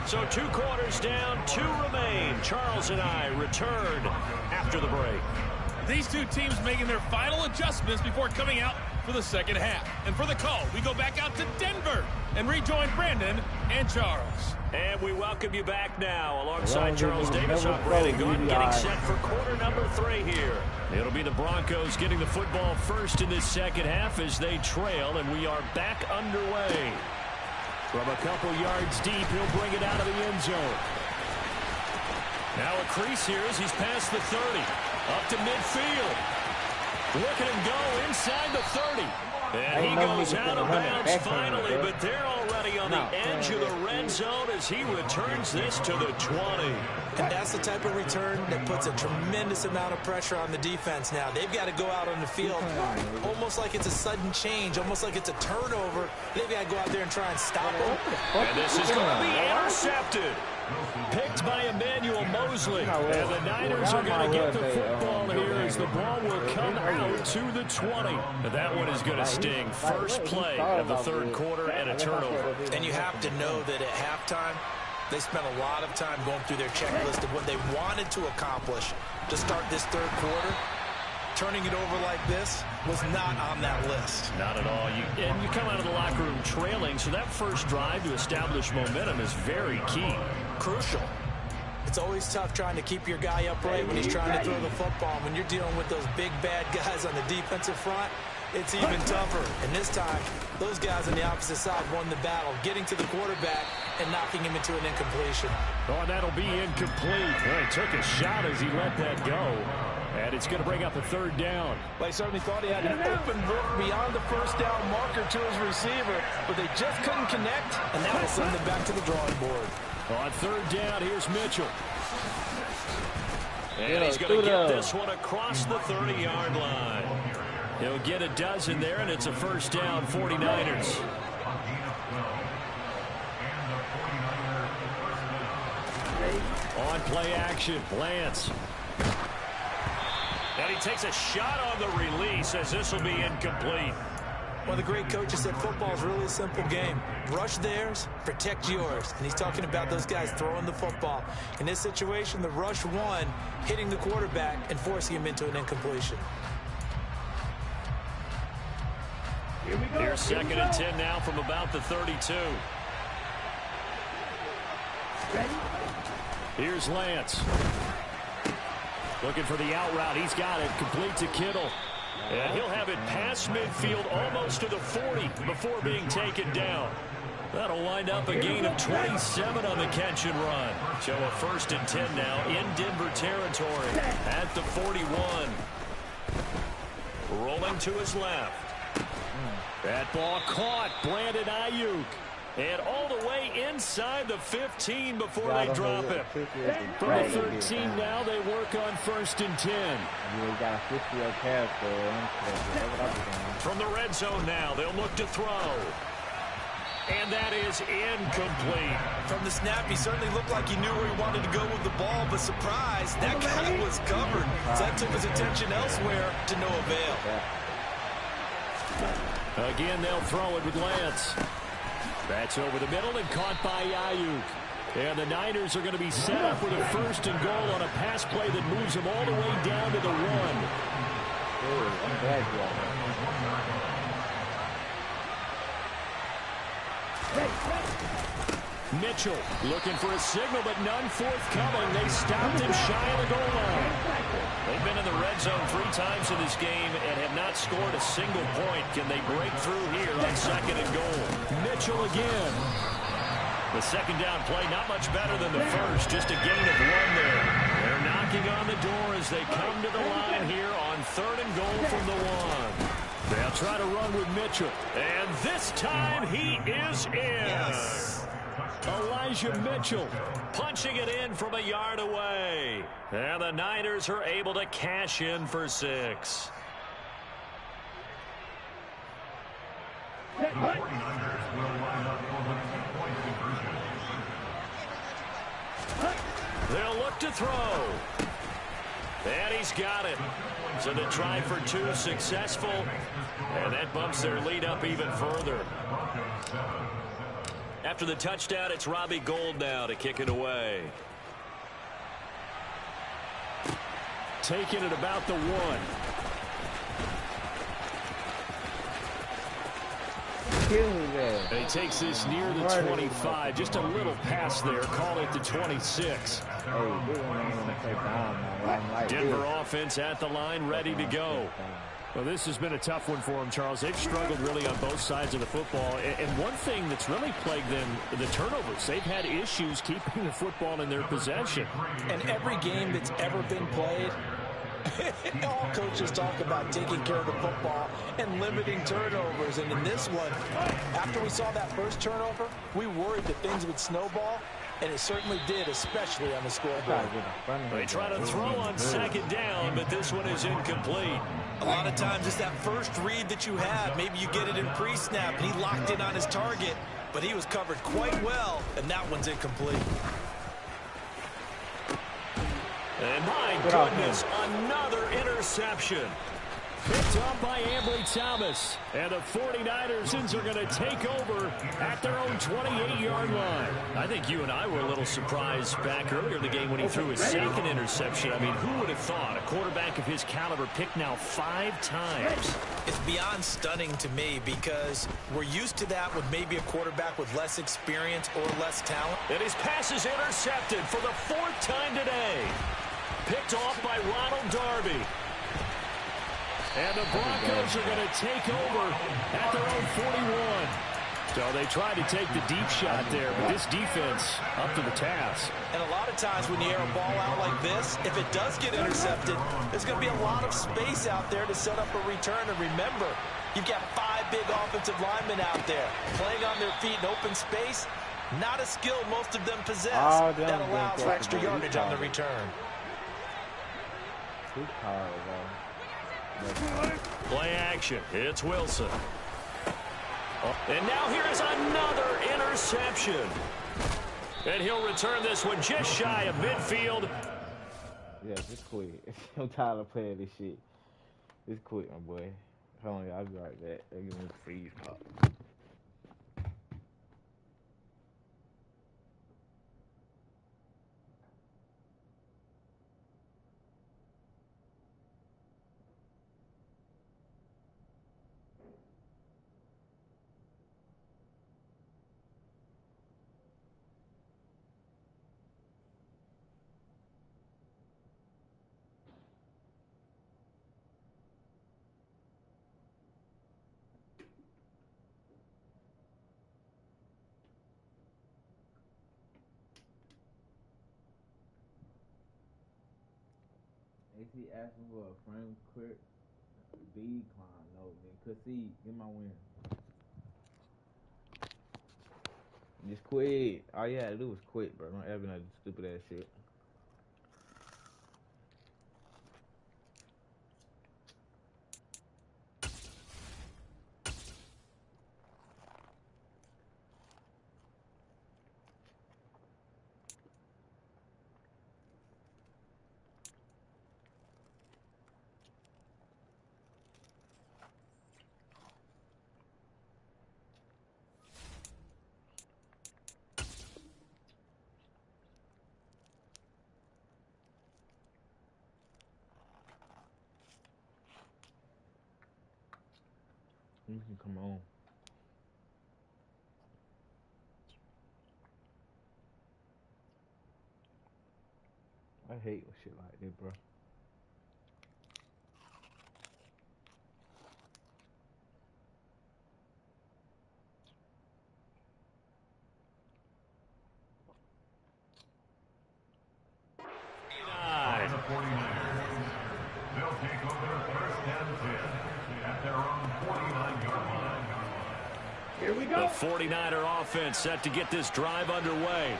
So 2 quarters down, 2 remain. Charles and I return after the break. These two teams making their final adjustments before coming out for the second half. And for the call, we go back out to Denver and rejoin Brandon and Charles. And we welcome you back now alongside Charles Davis. I'm Brandon Gordon, getting set for quarter number 3 here. It'll be the Broncos getting the football first in this second half as they trail, and we are back underway. From a couple yards deep, he'll bring it out of the end zone. Now a crease here as he's past the 30. Up to midfield. Look at him go inside the 30. And he goes out of bounds finally, but they're already on the edge of the red zone as he returns this to the 20. And that's the type of return that puts a tremendous amount of pressure on the defense now. They've got to go out on the field almost like it's a sudden change, almost like it's a turnover. They've got to go out there and try and stop them. And this is going to be intercepted. Picked by Emmanuel Mosley. And the Niners are going to get the football here as the ball will come out to the 20. That one is going to sting. First play of the 3rd quarter and a turnover. And you have to know that at halftime, they spent a lot of time going through their checklist of what they wanted to accomplish to start this 3rd quarter. Turning it over like this was not on that list. Not at all. And you come out of the locker room trailing, so that first drive to establish momentum is very key. Crucial. It's always tough trying to keep your guy upright when he's trying to throw the football. When you're dealing with those big, bad guys on the defensive front, it's even tougher. And this time, those guys on the opposite side won the battle, getting to the quarterback and knocking him into an incompletion. Oh, that'll be incomplete. Well, he took a shot as he let that go. And it's going to bring up a 3rd down. They certainly thought he had an open look beyond the first down marker to his receiver, but they just couldn't connect, and that will send them back to the drawing board. On 3rd down, here's Mitchell. And he's going to get this one across the 30-yard line. He'll get a dozen there, and it's a first down, 49ers. On play action, Lance. And he takes a shot on the release as this will be incomplete. One of the great coaches said football is really a simple game. Rush theirs, protect yours. And he's talking about those guys throwing the football. In this situation, the rush one, hitting the quarterback and forcing him into an incompletion. Here's 2nd and 10 now from about the 32. Here's Lance. Looking for the out route. He's got it. Complete to Kittle. And he'll have it past midfield almost to the 40 before being taken down. That'll wind up a gain of 27 on the catch and run. So a 1st and 10 now in Denver territory at the 41. Rolling to his left. That ball caught. Brandon Ayuk. And all the way inside the 15 before they drop it. From the 13 now, they work on 1st and 10. You got a 50-yard pass From the red zone now, they'll look to throw. And that is incomplete. From the snap, he certainly looked like he knew where he wanted to go with the ball, but surprise, that guy was covered. So that took his attention elsewhere to no avail. Again, they'll throw it with Lance. That's over the middle and caught by Ayuk. And the Niners are going to be set up with a 1st and goal on a pass play that moves them all the way down to the 1. I'm glad you are. Mitchell looking for a signal, but none forthcoming. They stopped him shy of the goal line. They've been in the red zone 3 times in this game and have not scored a single point. Can they break through here on 2nd and goal? Mitchell again. The 2nd down play not much better than the first, just a gain of 1 there. They're knocking on the door as they come to the line here on 3rd and goal from the 1. They'll try to run with Mitchell. And this time he is in. Yes. Elijah Mitchell punching it in from a yard away. And the Niners are able to cash in for 6. They'll look to throw. And he's got it. So the try for 2 successful. And that bumps their lead up even further. After the touchdown, it's Robbie Gould now to kick it away. Taking it about the 1. He takes this near the 25. Just a little pass there. Call it the 26. Denver offense at the line, ready to go. Well, this has been a tough one for them, Charles. They've struggled really on both sides of the football. And one thing that's really plagued them, the turnovers. They've had issues keeping the football in their possession. And every game that's ever been played, all coaches talk about taking care of the football and limiting turnovers. And in this one, after we saw that first turnover, we worried that things would snowball. And it certainly did, especially on the scoreboard. They try to throw on 2nd down, but this one is incomplete. A lot of times it's that first read that you have. Maybe you get it in pre-snap, and he locked in on his target, but he was covered quite well, and that one's incomplete. And my goodness, another interception. Picked up by Ambry Thomas. And the 49ers are going to take over at their own 28-yard line. I think you and I were a little surprised back earlier in the game when he threw his 2nd interception. I mean, who would have thought a quarterback of his caliber picked now 5 times? It's beyond stunning to me because we're used to that with maybe a quarterback with less experience or less talent. And his pass is intercepted for the 4th time today. Picked off by Ronald Darby. And the Broncos are going to take over at their own 41. So they tried to take the deep shot there, but this defense up to the task. And a lot of times when you air a ball out like this, if it does get intercepted, there's going to be a lot of space out there to set up a return. And remember, you've got 5 big offensive linemen out there playing on their feet in open space. Not a skill most of them possess. That allows for extra yardage on the return. Play action. It's Wilson. And now here is another interception. And he'll return this one just shy of midfield. Yeah, just quit. I'm tired of playing this shit. Just quit, my boy. Hold on, I'll be right back. They're giving me a freeze pop. AC asking for a frame quick B climb. No, man. Could see. Get my win. Just quit. All you had to do was quit, bro. Don't ever do stupid ass shit. You can come on. I hate shit like this, bro. Here we go. The 49er offense set to get this drive underway.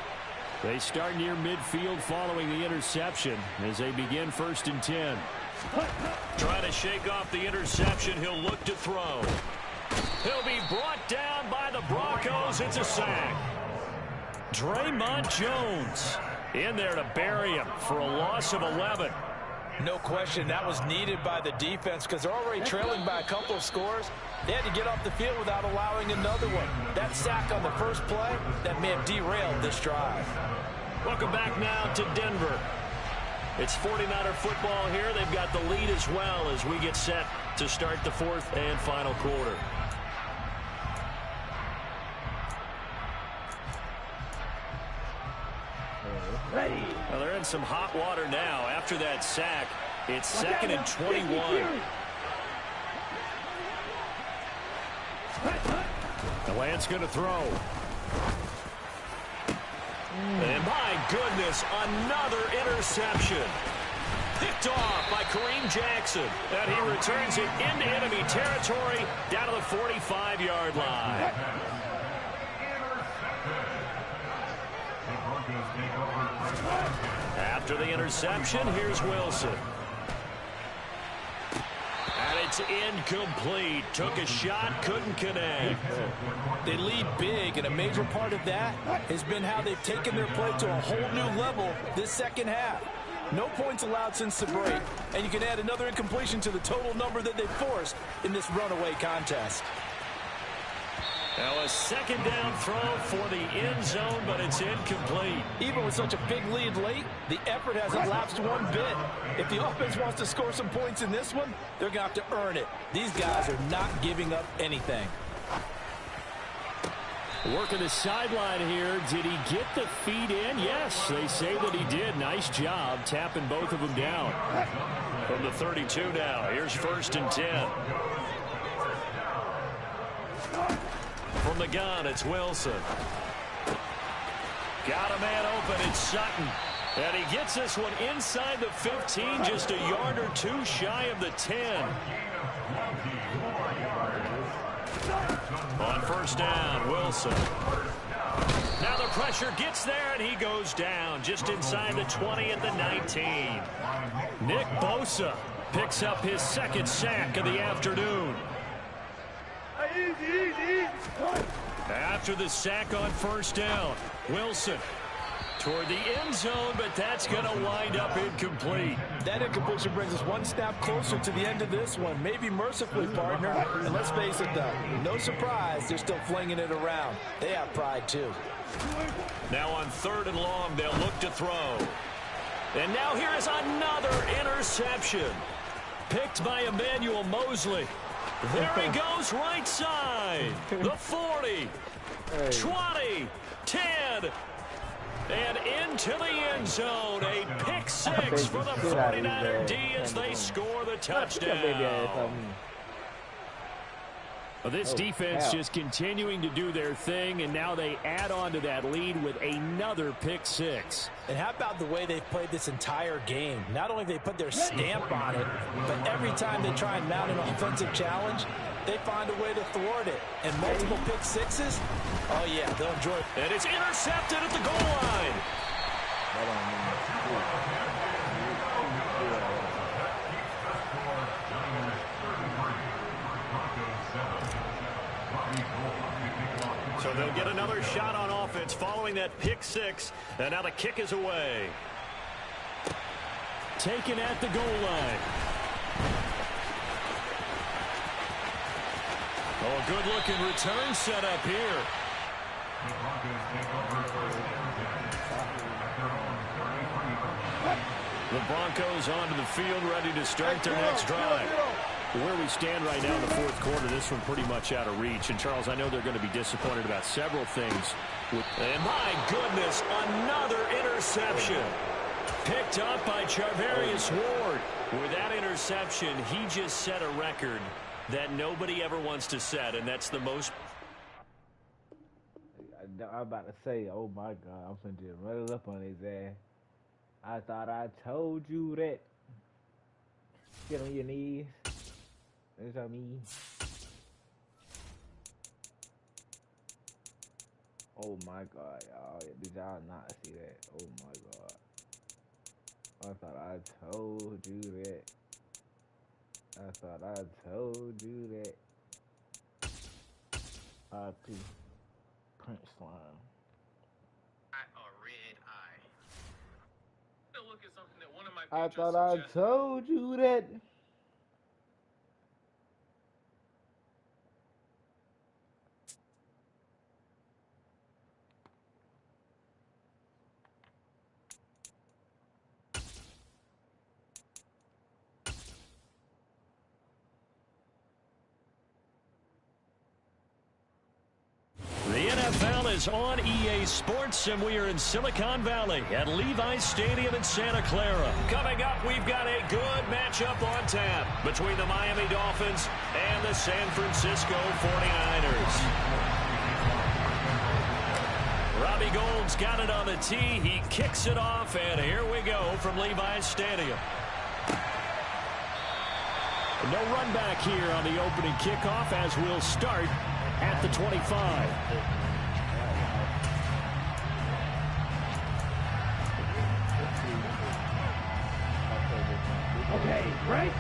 They start near midfield following the interception as they begin 1st and 10. Trying to shake off the interception. He'll look to throw. He'll be brought down by the Broncos. It's a sack. Draymond Jones in there to bury him for a loss of 11. No question that was needed by the defense because they're already trailing by a couple of scores. They had to get off the field without allowing another one. That sack on the first play, that may have derailed this drive. Welcome back now to Denver. It's 49er football here. They've got the lead as well as we get set to start the 4th and final quarter. Well, they're in some hot water now. After that sack, it's 2nd and 21. The Lance going to throw. And my goodness, another interception. Picked off by Kareem Jackson. And he returns it into enemy territory down to the 45-yard line. After the interception, here's Wilson. And it's incomplete. Took a shot, couldn't connect. They lead big, and a major part of that has been how they've taken their play to a whole new level this second half. No points allowed since the break, and you can add another incompletion to the total number that they forced in this runaway contest. Now a 2nd down throw for the end zone, but it's incomplete. Even with such a big lead late, the effort hasn't lapsed one bit. If the offense wants to score some points in this one, they're going to have to earn it. These guys are not giving up anything. Working the sideline here. Did he get the feet in? Yes, they say that he did. Nice job tapping both of them down. From the 32 now, here's 1st and 10. From the gun, it's Wilson. Got a man open, it's Sutton. And he gets this one inside the 15, just a yard or two shy of the 10. On 1st down, Wilson. Now the pressure gets there, and he goes down just inside the 20 at the 19. Nick Bosa picks up his 2nd sack of the afternoon. After the sack on 1st down, Wilson toward the end zone, but that's going to wind up incomplete. That incompletion brings us one snap closer to the end of this one. Maybe mercifully, partner. And let's face it, though, no surprise, they're still flinging it around. They have pride, too. Now on 3rd and long, they'll look to throw. And now here is another interception. Picked by Emmanuel Mosley. There he goes, right side. The 40, 20, 10, and into the end zone. A pick 6 for the 49er D as they score the touchdown. Well, this defense just continuing to do their thing, and now they add on to that lead with another pick 6. And how about the way they've played this entire game? Not only have they put their stamp on it, but every time they try and mount an offensive challenge, they find a way to thwart it. And multiple pick sixes, oh yeah, they'll enjoy it. And it's intercepted at the goal line. So they'll get another shot on offense following that pick six. And now the kick is away. Taken at the goal line. Oh, a good-looking return set up here. The Broncos onto the field, ready to start their next drive. Where we stand right now in the fourth quarter, this one pretty much out of reach. And, Charles, I know they're going to be disappointed about several things. And, my goodness, another interception. Picked up by Charvarius Ward. With that interception, he just set a record that nobody ever wants to set, and that's the most. I'm about to say, oh my God, I'm finna just run it up on his ass. I thought I told you that. Get on your knees. That's on me. Oh my God, y'all. Did y'all not see that? Oh my God. I thought I told you that. I thought I told you that. R.P. Prince Slime. A red eye. To look at something that one of my I patrons thought I suggested. told you that. The NFL is on EA Sports, and we are in Silicon Valley at Levi's Stadium in Santa Clara. Coming up, we've got a good matchup on tap between the Miami Dolphins and the San Francisco 49ers. Robbie Gould's got it on the tee. He kicks it off, and here we go from Levi's Stadium. No run back here on the opening kickoff as we'll start at the 25. Okay, right?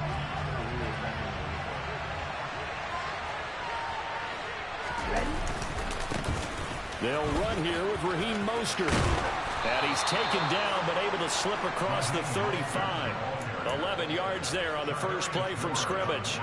Ready? They'll run here with Raheem Mostert. And he's taken down, but able to slip across the 35. 11 yards there on the first play from scrimmage.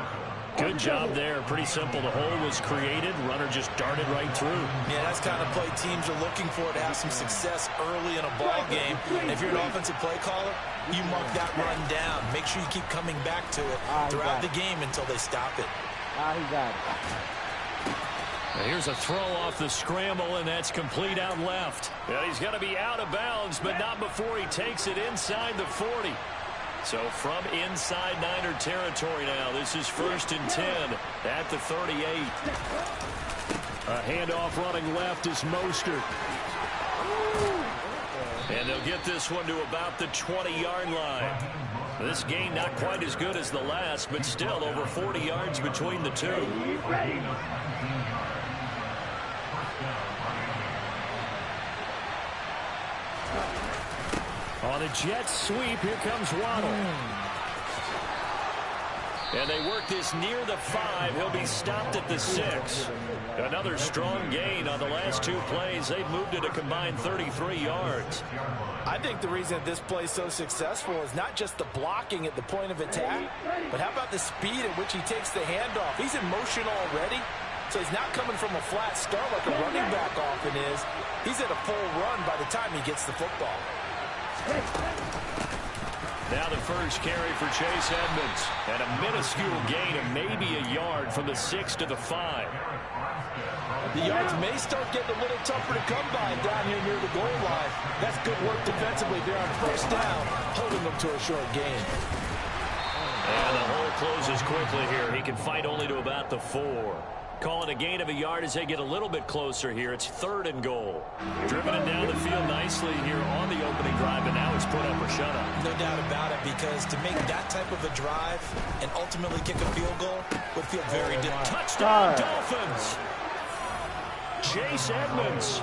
Good job there. Pretty simple. The hole was created. Runner just darted right through. Yeah, that's kind of play teams are looking for to have some success early in a ball game. And if you're an offensive play caller, you mark that run down. Make sure you keep coming back to it throughout the game until they stop it. He got it. And here's a throw off the scramble, and that's complete out left. Yeah, he's going to be out of bounds, but not before he takes it inside the 40. So from inside Niner territory now, this is 1st and 10 at the 38. A handoff running left is Mostert. And they'll get this one to about the 20-yard line. This gain not quite as good as the last, but still over 40 yards between the two. Ready? On a jet sweep, here comes Waddle. And they work this near the 5. He'll be stopped at the 6. Another strong gain on the last two plays. They've moved it a combined 33 yards. I think the reason this play is so successful is not just the blocking at the point of attack, but how about the speed at which he takes the handoff? He's in motion already, so he's not coming from a flat start like a running back often is. He's at a full run by the time he gets the football. Now the first carry for Chase Edmonds. And a minuscule gain of maybe a yard from the 6 to the 5. The yards may start getting a little tougher to come by down here near the goal line. That's good work defensively there on first down, holding them to a short gain. And the hole closes quickly here. He can fight only to about the 4. Call it a gain of a yard as they get a little bit closer here. It's 3rd and goal. Driven it down the field nicely here on the opening drive, and now it's put up or shut up. No doubt about it, because to make that type of a drive and ultimately kick a field goal would feel very different. Touchdown, Dolphins! Chase Edmonds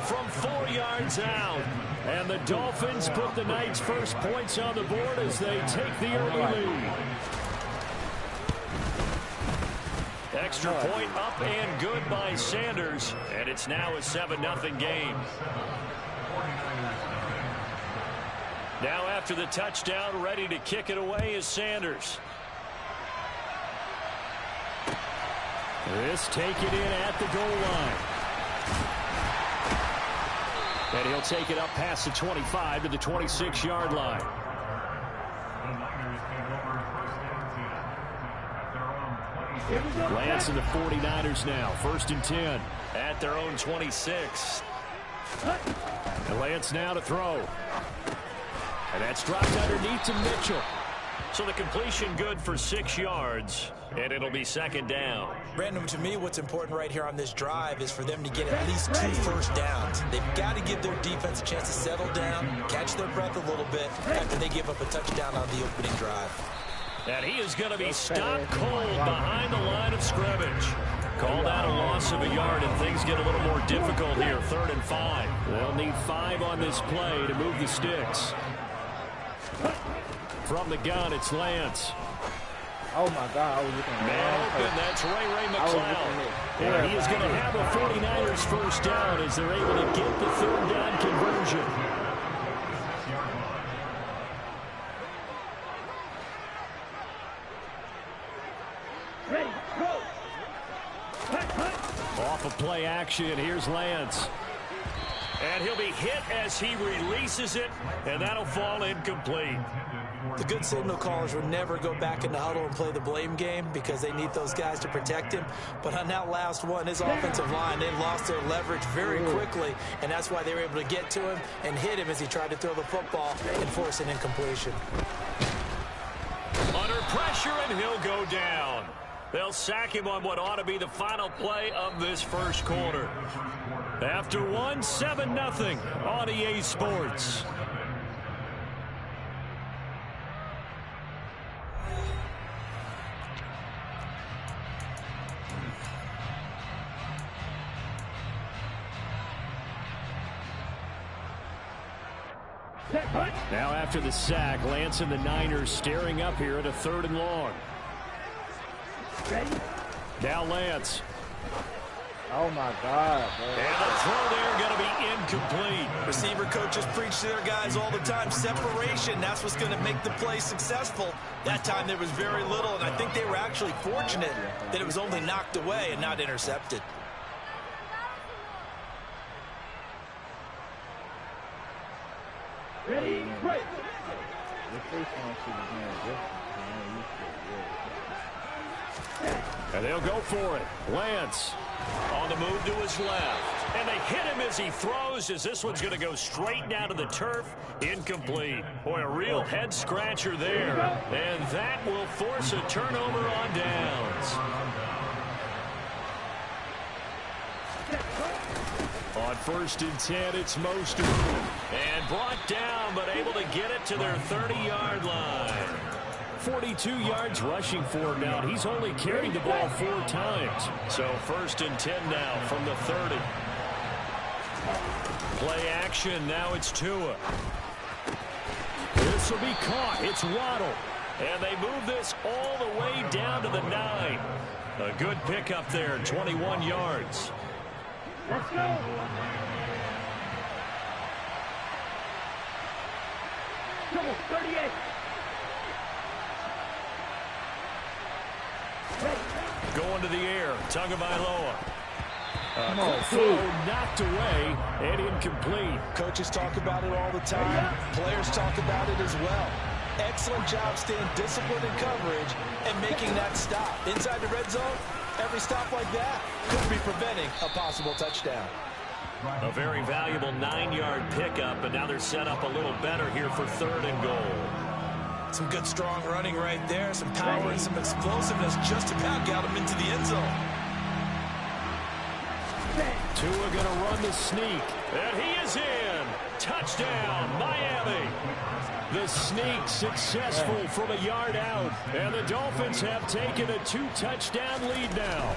from 4 yards out. And the Dolphins put the night's first points on the board as they take the early lead. Extra point up and good by Sanders. And it's now a 7-0 game. Now after the touchdown, ready to kick it away is Sanders. This taken in at the goal line. And he'll take it up past the 25 to the 26-yard line. Lance and the 49ers now. 1st and 10 at their own 26. And Lance now to throw. And that's dropped underneath to Mitchell. So the completion good for 6 yards. And it'll be 2nd down. Brandon, to me, what's important right here on this drive is for them to get at least 2 first downs. They've got to give their defense a chance to settle down, catch their breath a little bit after they give up a touchdown on the opening drive. And he is going to be stopped cold behind the line of scrimmage. Called out a loss of a yard, and things get a little more difficult here. 3rd and 5. They'll need 5 on this play to move the sticks. From the gun, it's Lance. Oh, my God. I was looking at Man open, that's Ray McCloud. And he is going to have a 49ers first down as they're able to get the 3rd down conversion. Ready, go. Off of play action, here's Lance. And he'll be hit as he releases it, and that'll fall incomplete. The good signal callers will never go back in the huddle and play the blame game because they need those guys to protect him. But on that last one, his offensive line, they lost their leverage very quickly, and that's why they were able to get to him and hit him as he tried to throw the football and force an incompletion. Under pressure, and he'll go down. They'll sack him on what ought to be the final play of this first quarter. After 7-0 on EA Sports. Now after the sack, Lance and the Niners staring up here at a 3rd and long. Ready? Now Lance. Oh, my God, bro. And the throw there going to be incomplete. Receiver coaches preach to their guys all the time. Separation, that's what's going to make the play successful. That time there was very little, and I think they were actually fortunate that it was only knocked away and not intercepted. Ready, right. And they'll go for it. Lance on the move to his left. And they hit him as he throws, as this one's going to go straight down to the turf. Incomplete. Boy, a real head-scratcher there. And that will force a turnover on downs. On 1st and 10, it's Mostert. And brought down, but able to get it to their 30-yard line. 42 yards rushing for him now. He's only carried the ball 4 times. So 1st and 10 now from the 30. Play action. Now it's Tua. This will be caught. It's Waddle. And they move this all the way down to the 9. A good pickup there, 21 yards. Let's go. Come on, 38. Going to the air, Tagovailoa. Quick throw knocked away and incomplete. Coaches talk about it all the time. Players talk about it as well. Excellent job staying disciplined in coverage and making that stop. Inside the red zone, every stop like that could be preventing a possible touchdown. A very valuable 9-yard pickup, and now they're set up a little better here for 3rd and goal. Some good, strong running right there. Some power and some explosiveness just about got him into the end zone. Tua going to run the sneak. And he is in. Touchdown, Miami. The sneak successful from a yard out. And the Dolphins have taken a 2-touchdown lead now.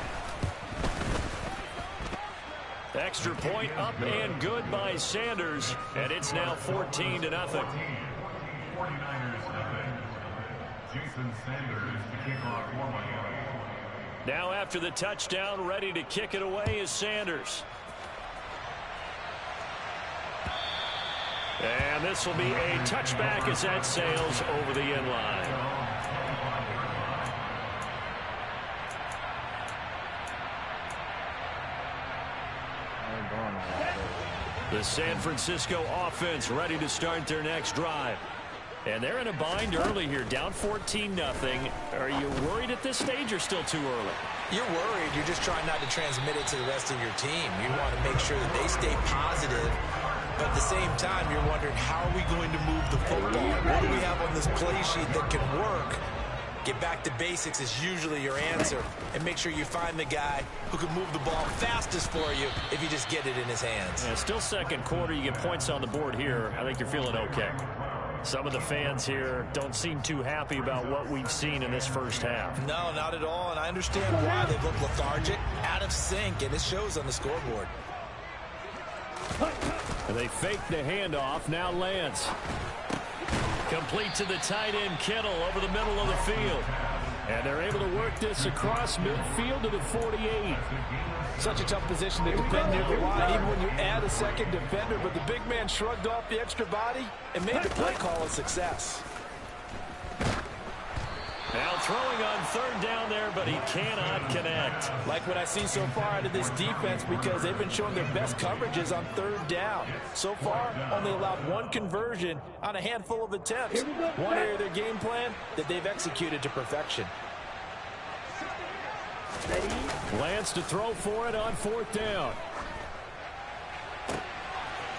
Extra point up and good by Sanders. And it's now 14-0. 49ers nothing. Jason Sanders to kick off for Miami. Now after the touchdown, ready to kick it away is Sanders. And this will be a touchback as that sails over the end line. The San Francisco offense ready to start their next drive. And they're in a bind early here, down 14-0. Are you worried at this stage or still too early? You're worried. You're just trying not to transmit it to the rest of your team. You want to make sure that they stay positive. But at the same time, you're wondering, how are we going to move the football? What do we have on this play sheet that can work? Get back to basics is usually your answer. And make sure you find the guy who can move the ball fastest for you if you just get it in his hands. Yeah, still second quarter. You get points on the board here. I think you're feeling okay. Some of the fans here don't seem too happy about what we've seen in this first half. No, not at all. And I understand why. They've looked lethargic, out of sync, and it shows on the scoreboard. They fake the handoff. Now Lance. Complete to the tight end Kittle over the middle of the field. And they're able to work this across midfield to the 48. Such a tough position to defend near the line, even when you add a second defender. But the big man shrugged off the extra body and made the play call a success. Now throwing on third down there, but he cannot connect. Like what I see so far out of this defense, because they've been showing their best coverages on third down. So far, only allowed one conversion on a handful of attempts. One area of their game plan that they've executed to perfection. Lance to throw for it on fourth down.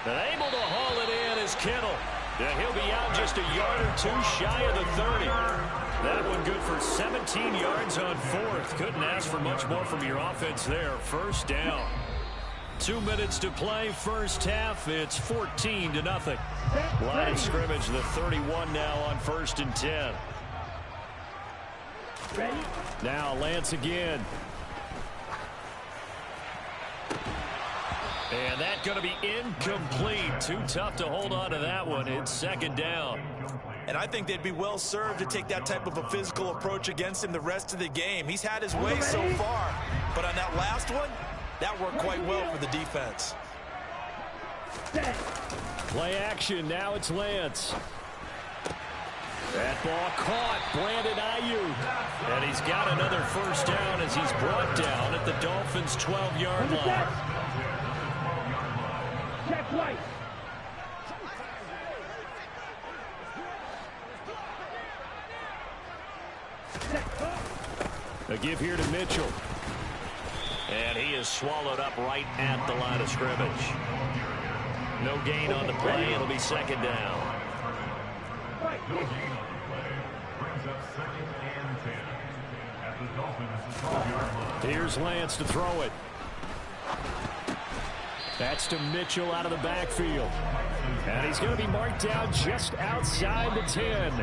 And able to haul it in is Kittle. And he'll be out just a yard or two shy of the 30. That one good for 17 yards on fourth. Couldn't ask for much more from your offense there. First down. 2 minutes to play first half. It's 14-0. Line of scrimmage, the 31 now on 1st and 10. Ready? Now Lance again. And that's going to be incomplete. Too tough to hold on to that one. It's second down. And I think they'd be well served to take that type of a physical approach against him the rest of the game. He's had his way so far. But on that last one, that worked quite well for the defense. Play action. Now it's Lance. That ball caught. Brandon Ayuk. And he's got another first down as he's brought down at the Dolphins' 12-yard line. Check right. A give here to Mitchell. And he is swallowed up right at the line of scrimmage. No gain on the play. It'll be second down. No gain on the play. Brings up 2nd and 10 at the Dolphins' 12-yard line. Here's Lance to throw it. That's to Mitchell out of the backfield. And he's going to be marked down just outside the 10.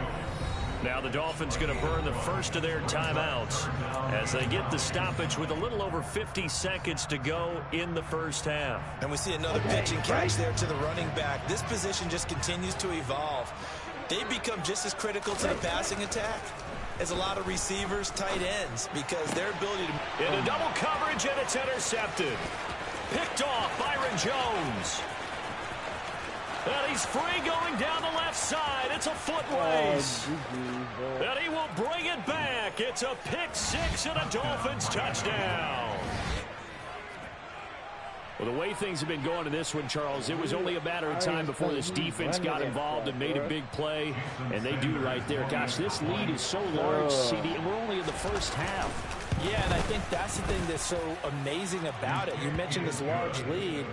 Now the Dolphins going to burn the first of their timeouts as they get the stoppage with a little over 50 seconds to go in the first half. And we see another pitch and catch there to the running back. This position just continues to evolve. They become just as critical to the passing attack as a lot of receivers, tight ends, because their ability to... Into double coverage, and it's intercepted. Picked off Byron Jones. And he's free going down the left side. It's a foot race. And he will bring it back. It's a pick six and a Dolphins touchdown. Well, the way things have been going in this one, Charles, it was only a matter of time before this defense got involved and made a big play. And they do right there. Gosh, this lead is so large, CD, and we're only in the first half. Yeah, and I think that's the thing that's so amazing about it. You mentioned this large lead.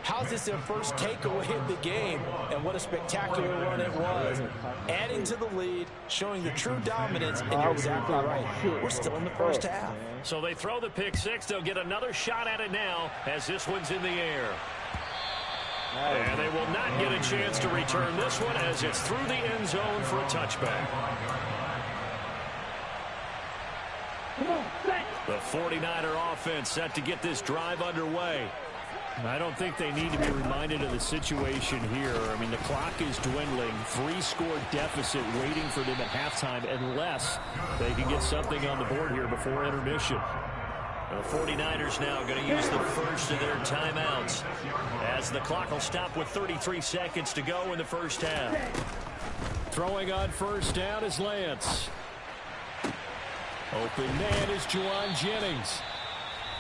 How's this their first takeaway of the game? And what a spectacular run it was. Adding to the lead, showing the true dominance, and you're exactly right. We're still in the first half. So they throw the pick six. They'll get another shot at it now as this one's in the air. And they will not get a chance to return this one as it's through the end zone for a touchback. The 49er offense set to get this drive underway. I don't think they need to be reminded of the situation here. I mean, the clock is dwindling. 3-score deficit waiting for them at halftime unless they can get something on the board here before intermission. The 49ers now going to use the first of their timeouts as the clock will stop with 33 seconds to go in the first half. Throwing on first down is Lance. Open man is Juwan Jennings.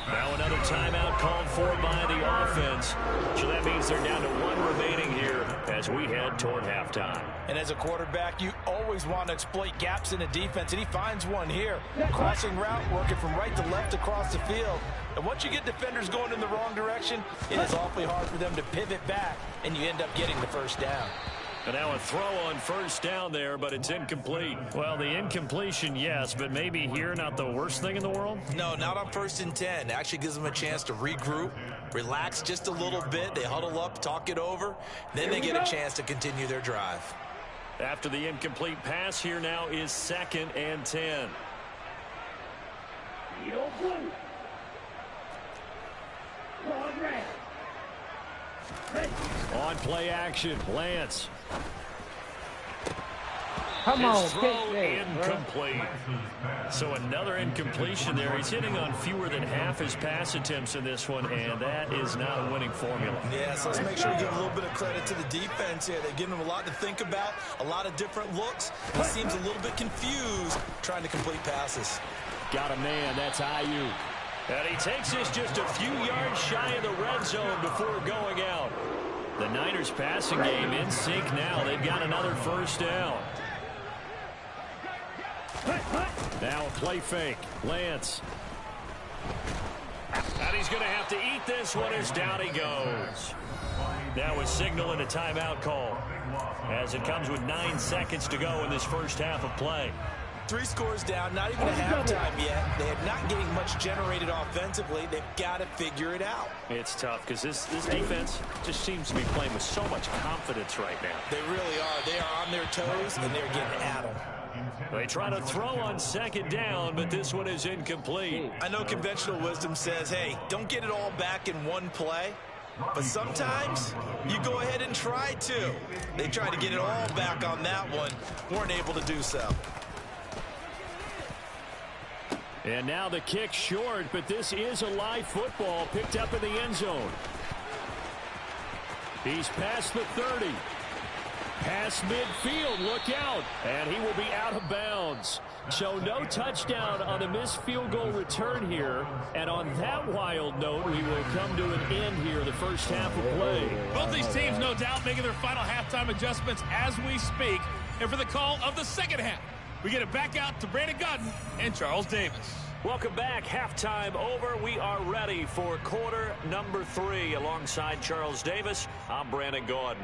Now another timeout called for by the offense. So that means they're down to one remaining here as we head toward halftime. And as a quarterback, you always want to exploit gaps in the defense, and he finds one here. Crossing route, working from right to left across the field. And once you get defenders going in the wrong direction, it is awfully hard for them to pivot back, and you end up getting the first down. And now a throw on first down there, but it's incomplete. Well, the incompletion, yes, but maybe here not the worst thing in the world? No, not on 1st and 10. Actually gives them a chance to regroup, relax just a little bit. They huddle up, talk it over. Then they get a chance to continue their drive. After the incomplete pass, here now is 2nd and 10. On play action, Lance. Come on, His throw kick that, incomplete. So another incompletion there. He's hitting on fewer than half his pass attempts in this one, and that is not a winning formula. Yeah, so let's make sure we give a little bit of credit to the defense here. They've given him a lot to think about, a lot of different looks. He seems a little bit confused trying to complete passes. Got a man, that's Ayuk. And he takes this just a few yards shy of the red zone before going out. The Niners passing game in sync now. They've got another first down. Now a play fake. Lance. And he's going to have to eat this one as down he goes. Now a signal and a timeout call as it comes with 9 seconds to go in this first half of play. 3 scores down, not even a halftime yet. They are not getting much generated offensively. They've got to figure it out. It's tough because this defense just seems to be playing with so much confidence right now. They really are. They are on their toes, and they're getting at them. They try to throw on 2nd down, but this one is incomplete. I know conventional wisdom says, hey, don't get it all back in one play. But sometimes you go ahead and try to. They tried to get it all back on that one. Weren't able to do so. And now the kick short, but this is a live football picked up in the end zone. He's past the 30. Past midfield, look out. And he will be out of bounds. So no touchdown on the missed field goal return here. And on that wild note, we will come to an end here, the first half of play. Both these teams, no doubt, making their final halftime adjustments as we speak. And for the call of the second half, we get it back out to Brandon Godden and Charles Davis. Welcome back. Halftime over. We are ready for quarter number 3. Alongside Charles Davis, I'm Brandon Gordon.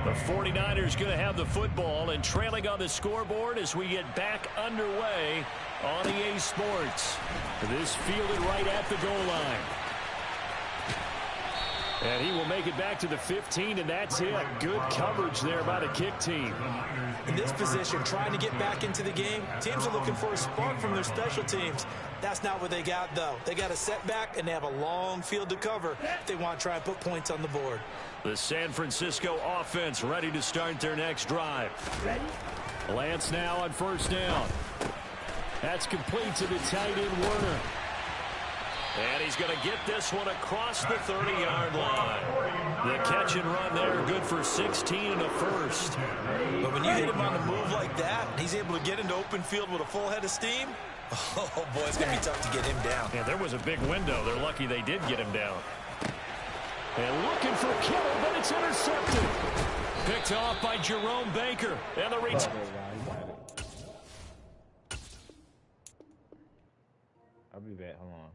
The 49ers going to have the football and trailing on the scoreboard as we get back underway on EA Sports. This fielded right at the goal line. And he will make it back to the 15, and that's it. Good coverage there by the kick team. In this position, trying to get back into the game, teams are looking for a spark from their special teams. That's not what they got, though. They got a setback, and they have a long field to cover if they want to try and put points on the board. The San Francisco offense ready to start their next drive. Lance now on first down. That's complete to the tight end, Werner. And he's going to get this one across the 30-yard line. The catch and run there, good for 16 and a first. But when you hit him on the move like that, he's able to get into open field with a full head of steam. Oh, boy, it's going to be tough to get him down. Yeah, there was a big window. They're lucky they did get him down. And looking for Kittle, but it's intercepted. Picked off by Jerome Baker. And the reach. I'll be back. Hold on.